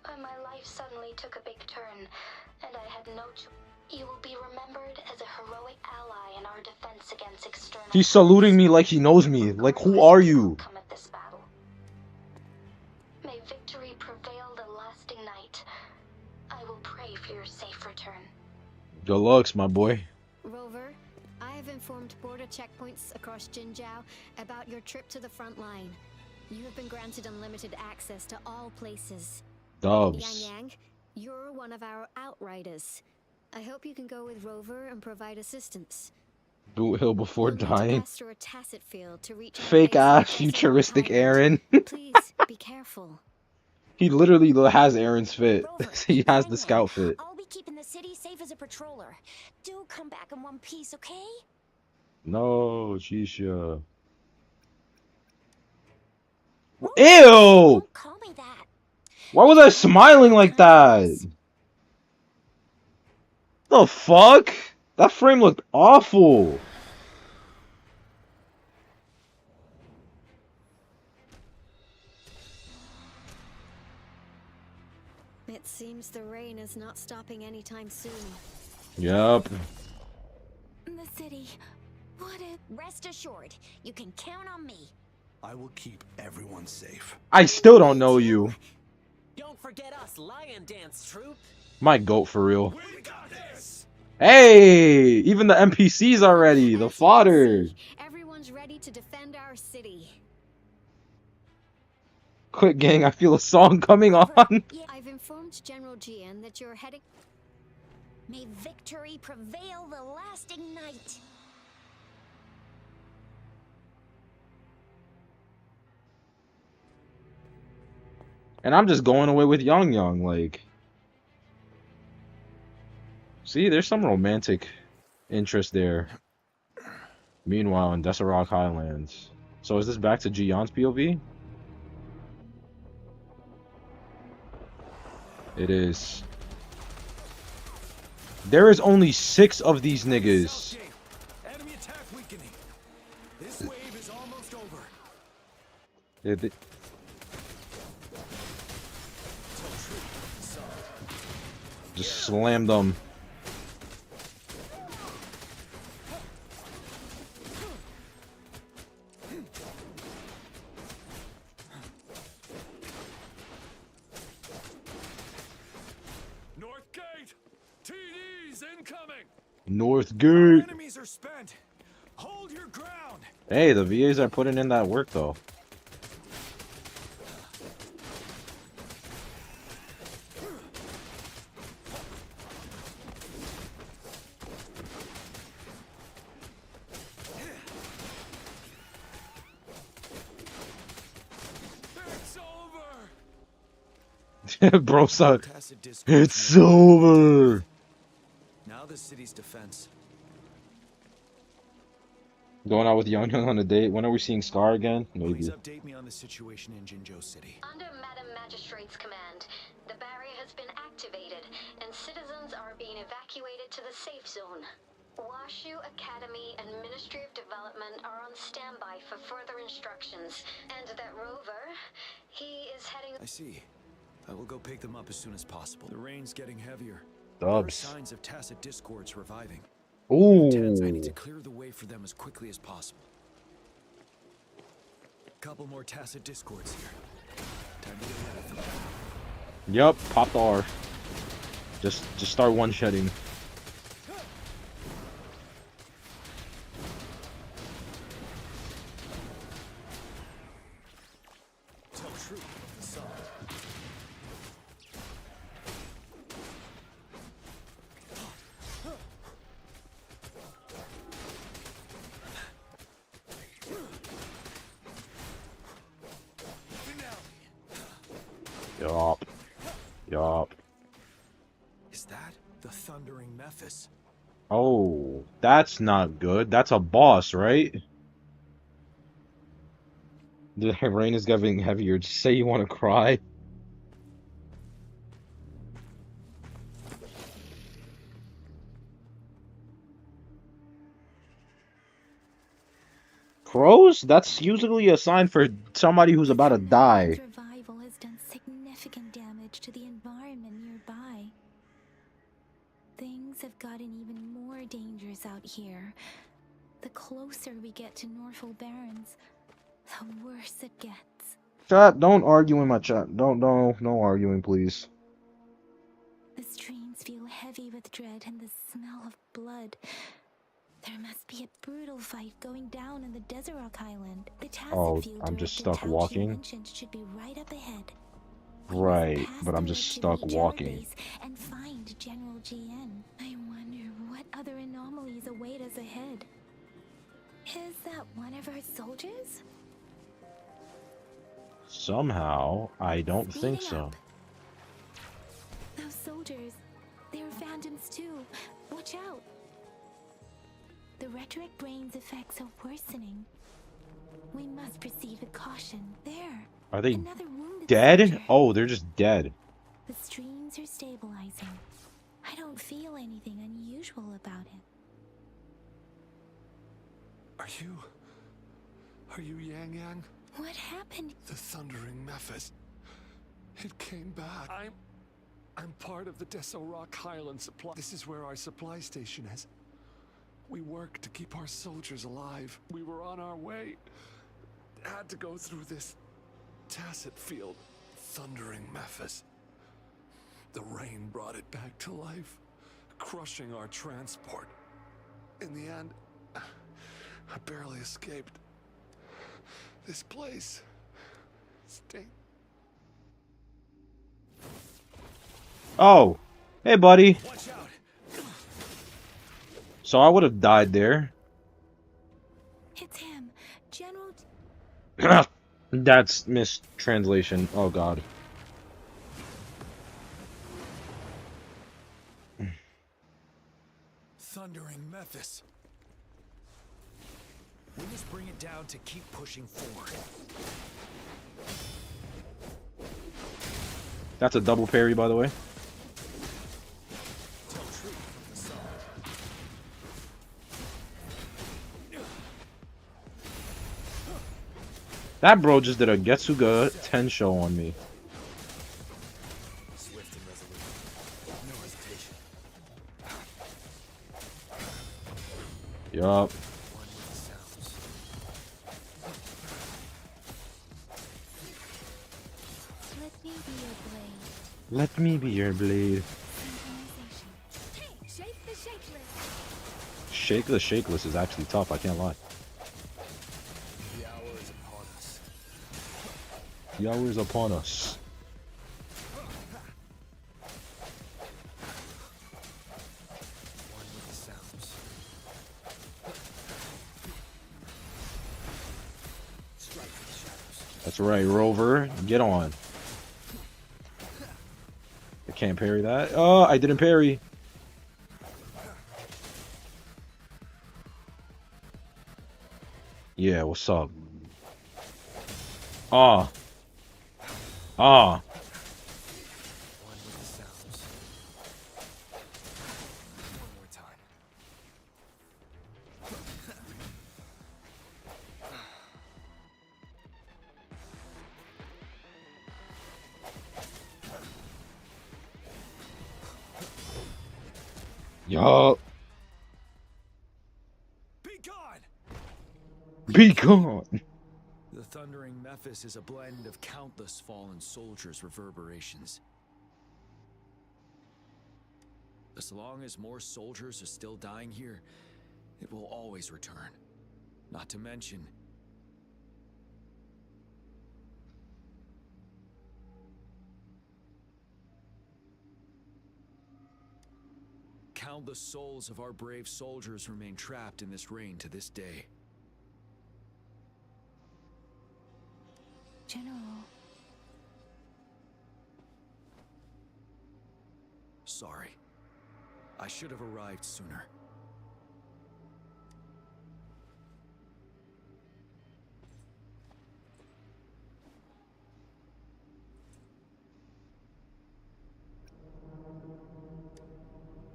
when my life suddenly took a big turn, and I had no choice. You will be remembered as a heroic ally in our defense against external. He's saluting me like he knows me. Like, who are you? Come at this battle. May victory prevail the lasting night. I will pray for your safe return. Good looks, my boy. Rover, I have informed border checkpoints across Jinjiao about your trip to the front line. You have been granted unlimited access to all places. Dubs. Yang Yang, you're one of our outriders. I hope you can go with Rover and provide assistance. Boot Hill before You'll need to dying. pass through a tacit field to reach our Fake base ass in case of futuristic retirement. Aaron. Please be careful. He literally has Aaron's fit. Rover, He has hang the in. scout fit. I'll be keeping the city safe as a patroller. Do come back in one piece, okay? No, Shisha. Rover, Ew! Don't call me that. Why was I smiling like that? The fuck? That frame looked awful. It seems the rain is not stopping anytime soon. Yep. The city. What if... Rest assured, you can count on me. I will keep everyone safe. I still don't know you. Don't forget us, Lion Dance Troop. My goat for real. Hey! Even the NPCs are ready. The fodder. Everyone's ready to defend our city. Quick, gang. I feel a song coming on. I've informed General Jian that you're heading. May victory prevail the lasting night. And I'm just going away with Yang Yang, like. See, there's some romantic interest there. Meanwhile, in Deserock Highlands. So is this back to Jian's POV? It is. There is only 6 of these niggas. Enemy attack weakening. This wave is almost over. Just slam them. North Gate! TDs incoming! North Our Gate. enemies are spent. Hold your ground. Hey, the VAs are putting in that work though. It's over! Bro, suck. Tacit discourse It's near- over. Now the city's defense. Going out with Young Young on a date. When are we seeing Scar again? Please Maybe. update me on the situation in Jinzhou City. Under Madam Magistrate's command, the barrier has been activated, and citizens are being evacuated to the safe zone. Washu Academy and Ministry of Development are on standby for further instructions, and that Rover, he is heading... I see. I will go pick them up as soon as possible. The rain's getting heavier. There are Dubs. signs of tacit discords reviving. Ooh. Tens, I need to clear the way for them as quickly as possible. Couple more tacit discords here. Time to get rid of them. Yup, pop the R. Just start one shedding. Tell truth of the sun. Yup. Yup. Is that the thundering Mephis? Oh, that's not good. That's a boss, right? The rain is getting heavier. Just say you want to cry. Crows? That's usually a sign for somebody who's about to die. Revival has done significant damage to the environment nearby. Things have gotten even more dangerous out here. The closer we get to Norfolk Barrens, the worse it gets. Chat, don't argue in my chat. No arguing, please. The streams feel heavy with dread and the smell of blood. There must be a brutal fight going down in the Desert Rock Island. The Oh, Field I'm just Director stuck Tauchi walking. mentioned should be right up ahead. We must Right, pass but I'm through just it to stuck reach our walking. base and find General GN. I wonder what other anomalies await us ahead. Is that one of our soldiers? Somehow, I don't think Speeding so. up. Those soldiers, they're phantoms too. Watch out. The rhetoric brain's effects are worsening. We must proceed with caution. There. Are they Another wounded dead? soldier. Oh, they're just dead. The streams are stabilizing. I don't feel anything unusual about it. Are you Yang Yang? What happened? The thundering Mephis. It came back. I'm part of the Deso Rock Highland supply. This is where our supply station is. We work to keep our soldiers alive. We were on our way. Had to go through this tacit field. Thundering Mephis. The rain brought it back to life, crushing our transport. In the end, I barely escaped. This place stinks. Oh, hey, buddy. Watch out! So I would have died there. It's him. General... That's mistranslation. Oh, God. Thundering Mephis. We must bring it down to keep pushing forward. That's a double parry, by the way. Tell truth of the sun. That bro just did a Getsuga 10 show on me. Yup. Let me be your blade. Let me be your blade. Hey, shake the shakeless. Shake the shakeless is actually tough, I can't lie. The hour is upon us. The hour is upon us. One with the sounds. Strike for the shadows. That's right, Rover. Get on. I can't parry that. Oh, I didn't parry. Yeah, what's up? Ah. Ah. One with the sounds. One more time. Yup. Be gone! Be gone. The thundering Memphis is a blend of countless fallen soldiers' reverberations. As long as more soldiers are still dying here, it will always return. Not to mention, countless souls of our brave soldiers remain trapped in this rain to this day. General. Sorry. I should have arrived sooner.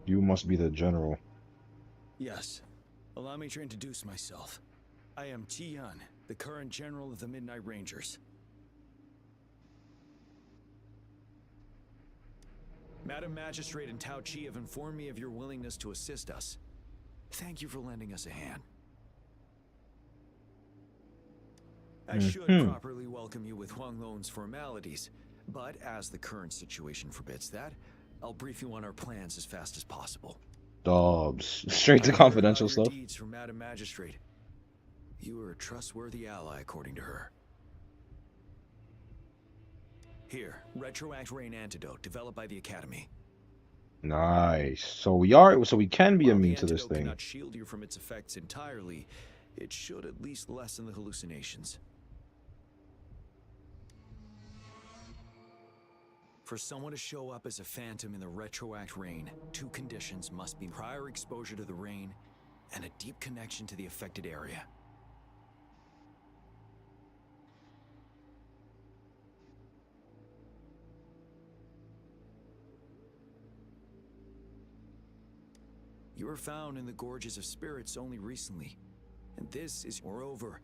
You must be the general. Yes. Allow me to introduce myself. I am Chi-Yun, the current general of the Midnight Rangers. Madam Magistrate and Tao Chi have informed me of your willingness to assist us. Thank you for lending us a hand. I should properly welcome you with Huang Lon's formalities, but as the current situation forbids that, I'll brief you on our plans as fast as possible. Dobbs. Straight to I heard confidential about your stuff. deeds from Madam Magistrate. You are a trustworthy ally, according to her. Here, Retroact Rain Antidote, developed by the Academy. Nice. So we can be While immune the to this antidote thing. cannot shield you from its effects entirely, it should at least lessen the hallucinations. For someone to show up as a phantom in the Retroact Rain, two conditions must be prior exposure to the rain and a deep connection to the affected area. You were found in the Gorges of Spirits only recently, and this is, moreover,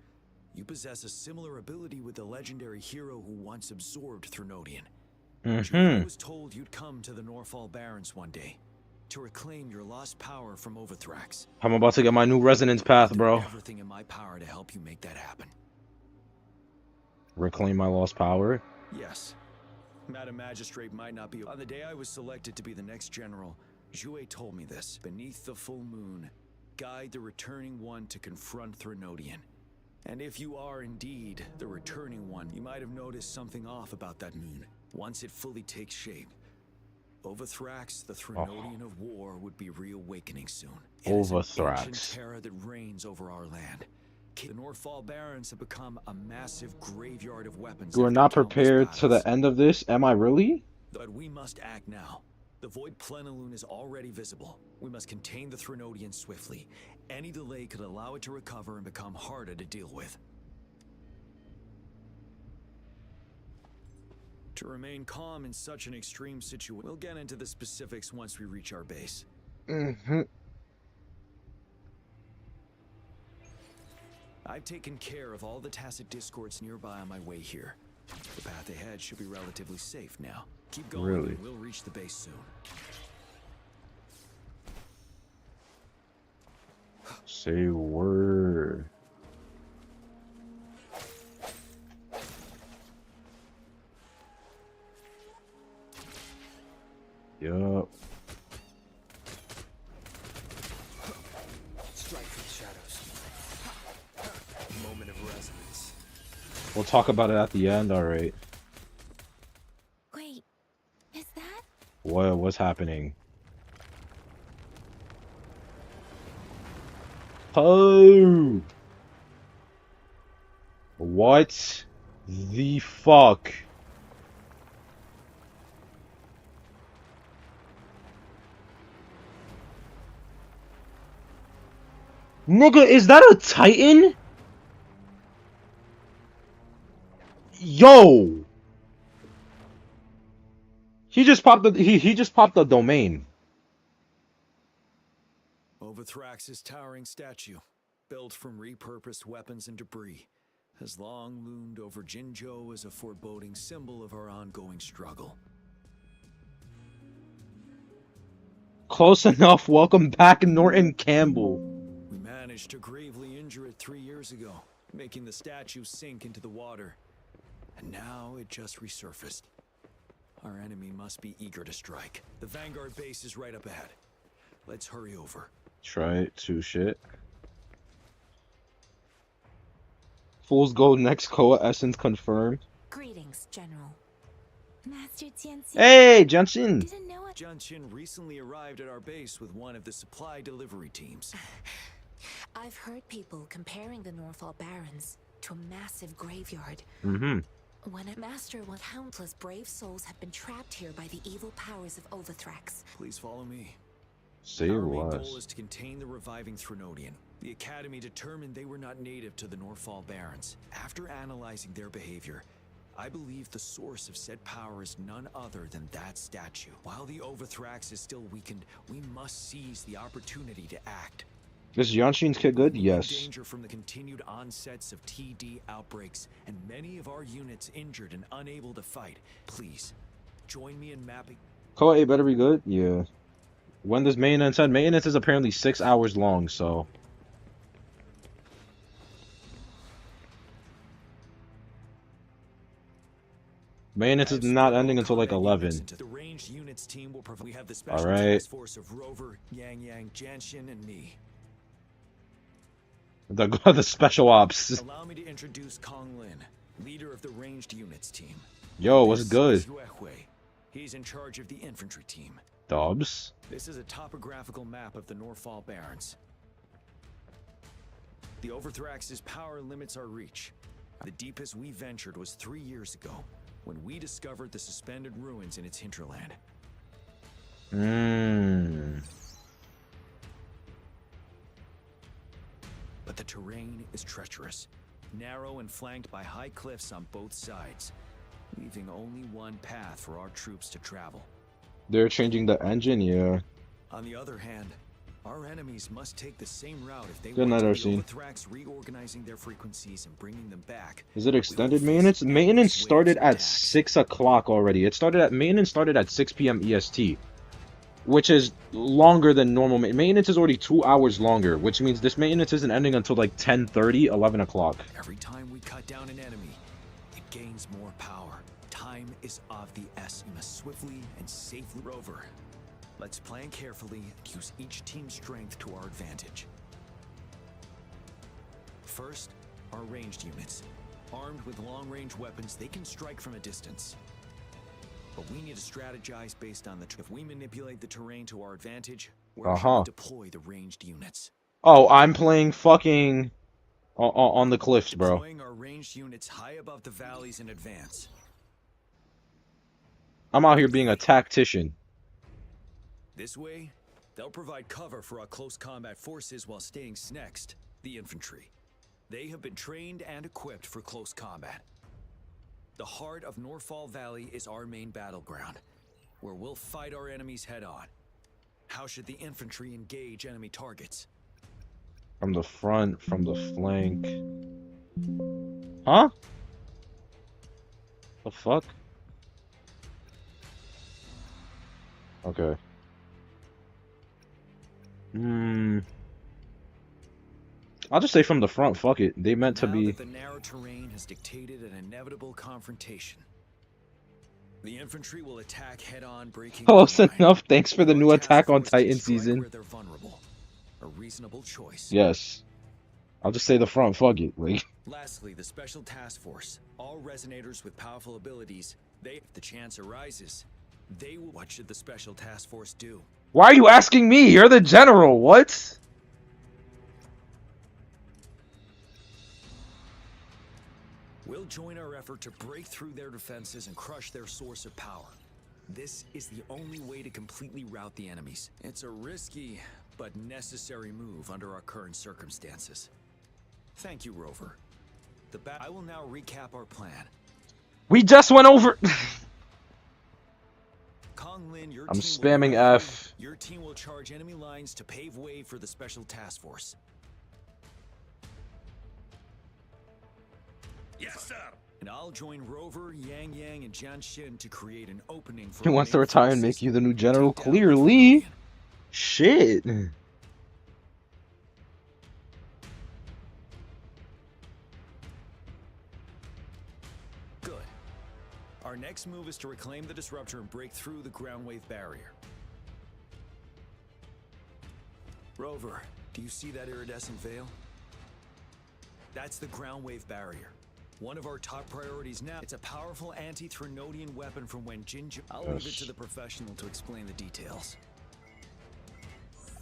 you possess a similar ability with the legendary hero who once absorbed Threnodian. I was told you'd come to the Norfall Barrens one day to reclaim your lost power from Overthrax. I'm about to get my new resonance path, bro. Everything in my power to help you make that happen. Reclaim my lost power. Yes. Madam Magistrate might not be. On the day I was selected to be the next general, Jue told me this. Beneath the full moon, guide the returning one to confront Threnodian. And if you are indeed the returning one, you might have noticed something off about that moon. Once it fully takes shape, Overthrax, the Threnodian of war, would be reawakening soon. It is an ancient terror that reigns over our land. The Norfall Barrens have become a massive graveyard of weapons. You are not prepared to the end of this. Am I really? But we must act now. The Void Plenilune is already visible. We must contain the Threnodian swiftly. Any delay could allow it to recover and become harder to deal with. To remain calm in such an extreme situation, we'll get into the specifics once we reach our base. I've taken care of all the tacit discords nearby on my way here. The path ahead should be relatively safe now. Keep going, and we'll reach the base soon. Say word. Yup. Strike from the shadows. Moment of resonance. We'll talk about it at the end, alright. Wait, is that? What's happening? Oh! What the fuck? Nigga, is that a Titan? Yo! He just popped the domain. Overthrax's towering statue, built from repurposed weapons and debris, has long loomed over Jinzhou as a foreboding symbol of our ongoing struggle. Close enough. Welcome back, Norton Campbell. We managed to gravely injure it 3 years ago, making the statue sink into the water. And now it just resurfaced. Our enemy must be eager to strike. The Vanguard base is right up ahead. Let's hurry over. Try to shit. Fool's Gold next Koa Essence confirmed. Greetings, General. Master Jianxin. Hey, Johnson! Didn't know it. Jianxin recently arrived at our base with one of the supply delivery teams. I've heard people comparing the Norfall Barrens to a massive graveyard. Mm-hmm. When a master, what countless brave souls have been trapped here by the evil powers of Overthrax. Please follow me. Say Our main less. goal is to contain the reviving Threnodian. The Academy determined they were not native to the Norfall Barrens. After analyzing their behavior, I believe the source of said power is none other than that statue. While the Overthrax is still weakened, we must seize the opportunity to act. Is Yanshin's kid good? We're in Yes. danger from the continued onsets of TD outbreaks, and many of our units injured and unable to fight. Please, join me in mapping. Koa 8 better be good? Yeah. When does maintenance end? Maintenance is apparently 6 hours long, so... Maintenance is not ending until like 11. The ranged units team will provide. We have the special Alright. task force of Rover, Yang Yang, Janshin, and me. The special ops. Allow me to introduce Kong Lin, leader of the ranged units team. Yo, what's This good? is Yue Hui. He's in charge of the infantry team. Dobbs? This is a topographical map of the Norfall Barrens. The Overthrax's power limits our reach. The deepest we ventured was 3 years ago, when we discovered the suspended ruins in its hinterland. But the terrain is treacherous, narrow and flanked by high cliffs on both sides, leaving only one path for our troops to travel. They're changing the engine, yeah. On the other hand, our enemies must take the same route if they Good want night, to be Arsene. Overthrax reorganizing their frequencies and bringing them back. Is it extended maintenance? Maintenance started at 6 o'clock already. Maintenance started at 6 p.m. EST, which is longer than normal. Maintenance is already 2 hours longer, which means this maintenance isn't ending until like 10:30, 11 o'clock. Every time we cut down an enemy, it gains more power. Time is of the essence. We must swiftly and safely rover. Let's plan carefully and use each team's strength to our advantage. First, our ranged units. Armed with long-range weapons, they can strike from a distance. But we need to strategize based on the... If we manipulate the terrain to our advantage, where should we deploy the ranged units? Oh, I'm playing fucking... on the cliffs, bro. Deploying our ranged units high above the valleys in advance. I'm out here being a tactician. This way, they'll provide cover for our close combat forces while staying next, the infantry. They have been trained and equipped for close combat. The heart of Norfall Valley is our main battleground, where we'll fight our enemies head-on. How should the infantry engage enemy targets? From the front, from the flank. Huh? The fuck? Okay. I'll just say from the front, fuck it. They meant to Now be. that the narrow terrain has dictated an inevitable confrontation, the infantry will attack head-on, breaking Close their line. enough. Thanks for the Your new task Attack on force can Titan strike season. where they're vulnerable. A reasonable choice. Yes. I'll just say the front, fuck it. Like, Lastly, the Special Task Force. All resonators with powerful abilities, if the chance arises, they will. What should the Special Task Force do? why are you asking me? You're the general. What? We'll join our effort to break through their defenses and crush their source of power. This is the only way to completely rout the enemies. It's a risky but necessary move under our current circumstances. Thank you, Rover. I will now recap our plan. We just went over. Kong Lin, your I'm team will spamming be F. Your team will charge enemy lines to pave way for the Special Task Force. Yes, sir. And I'll join Rover, Yang Yang, and Jian Xin to create an opening for He our wants to main retire and forces make you the new and general. take down the Clearly. rebellion. Shit. Good. Our next move is to reclaim the disruptor and break through the ground wave barrier. Rover, do you see that iridescent veil? That's the ground wave barrier. One of our top priorities now. It's a powerful anti-Threnodian weapon from when Jinjo. I'll leave it to the professional to explain the details.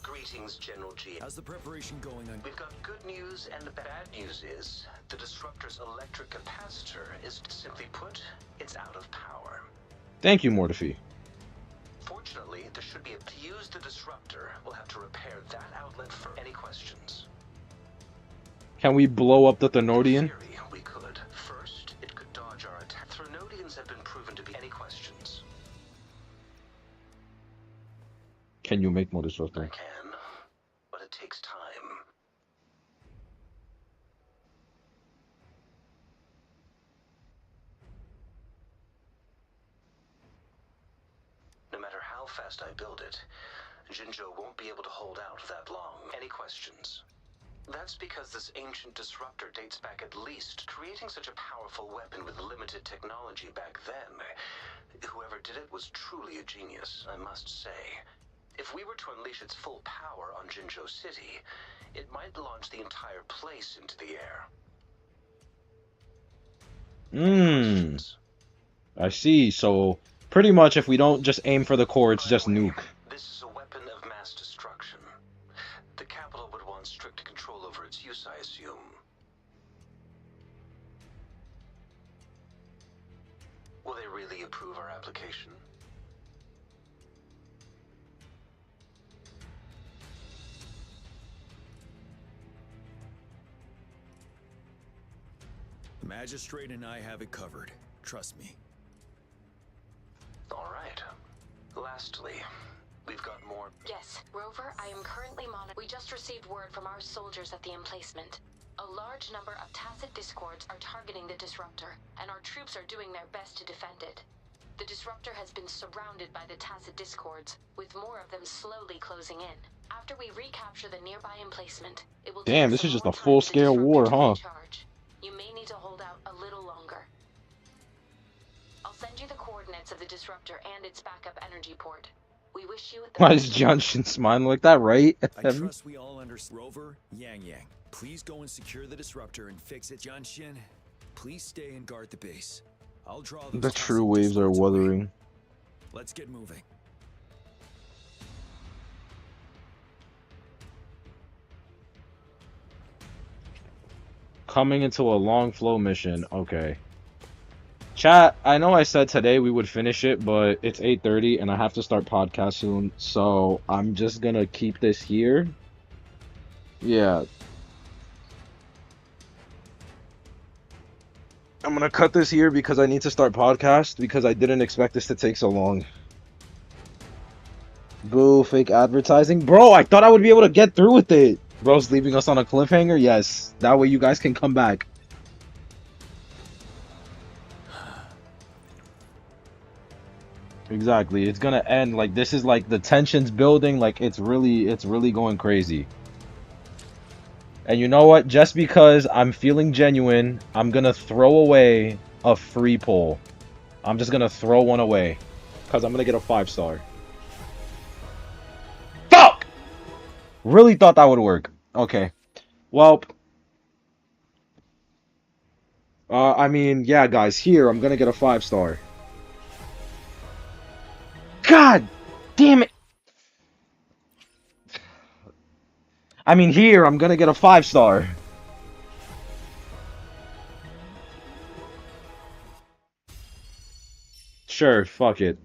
Greetings, General G. How's the preparation going on? We've got good news, and the bad news is the disruptor's electric capacitor is, simply put, it's out of power. Thank you, Mortifi. Fortunately, there should be a... To use the disruptor, we'll have to repair that outlet for any questions. Can we blow up the Thenodian? In theory, we could. First, it could dodge our attack. Threnodians have been proven to be... Any questions? Can you make more I disruptor? can, but it takes time. No matter how fast I build it, Jinjo won't be able to hold out that long. Any questions? That's because this ancient disruptor dates back at least. Creating such a powerful weapon with limited technology back then, whoever did it was truly a genius, I must say. If we were to unleash its full power on Jinjo City, it might launch the entire place into the air. I see. So, pretty much if we don't just aim for the core, it's just nuke. This is a weapon of mass destruction. The capital would want strict control over its use, I assume. Will they really approve our application? The Magistrate and I have it covered. Trust me. All right. Lastly, we've got more... Yes, Rover, I am currently monitoring. We just received word from our soldiers at the emplacement. A large number of tacit discords are targeting the disruptor, and our troops are doing their best to defend it. The disruptor has been surrounded by the tacit discords, with more of them slowly closing in. After we recapture the nearby emplacement, it will Damn, take this some is just more a time for the full-scale war, disruptor to huh? recharge. You may need to hold out a little longer. I'll send you the coordinates of the disruptor and its backup energy port. We wish you the Why is Johnson smiling like that, right? I trust we all understand. Rover, Yang Yang, please go and secure the disruptor and fix it. Jian Xin, please stay and guard the base. I'll draw those The tacit true waves are discords away. wuthering. Let's get moving. Coming into a long flow mission. Okay. Chat, I know I said today we would finish it, but it's 8:30 and I have to start podcast soon, so I'm just gonna keep this here. Yeah. I'm gonna cut this here because I need to start podcast because I didn't expect this to take so long. Boo, fake advertising. Bro, I thought I would be able to get through with it. Bro's leaving us on a cliffhanger? Yes. That way you guys can come back. Exactly. It's gonna end like this is like the tension's building, like it's really going crazy. And you know what? Just because I'm feeling genuine, I'm gonna throw away a free pull. I'm just gonna throw one away. Because I'm gonna get a 5-star. Fuck! Really thought that would work. Okay. Well, I mean, yeah, guys, here, I'm gonna get a 5-star. God damn it! I mean, here, I'm gonna get a 5-star. Sure, fuck it.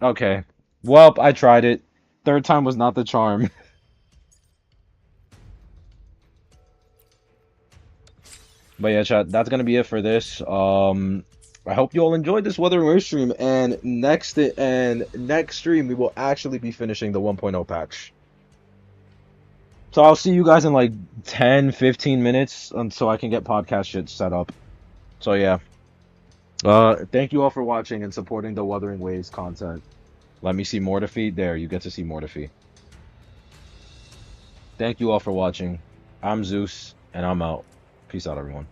Okay. Well, I tried it. Third time was not the charm. But yeah, chat, that's gonna be it for this. I hope you all enjoyed this Wuthering Waves stream, and next stream we will actually be finishing the 1.0 patch. So I'll see you guys in like 10, 15 minutes until I can get podcast shit set up. So yeah. Thank you all for watching and supporting the Wuthering Waves content. Let me see more defeat. There, you get to see more defeat. Thank you all for watching. I'm Zeus, and I'm out. Peace out, everyone.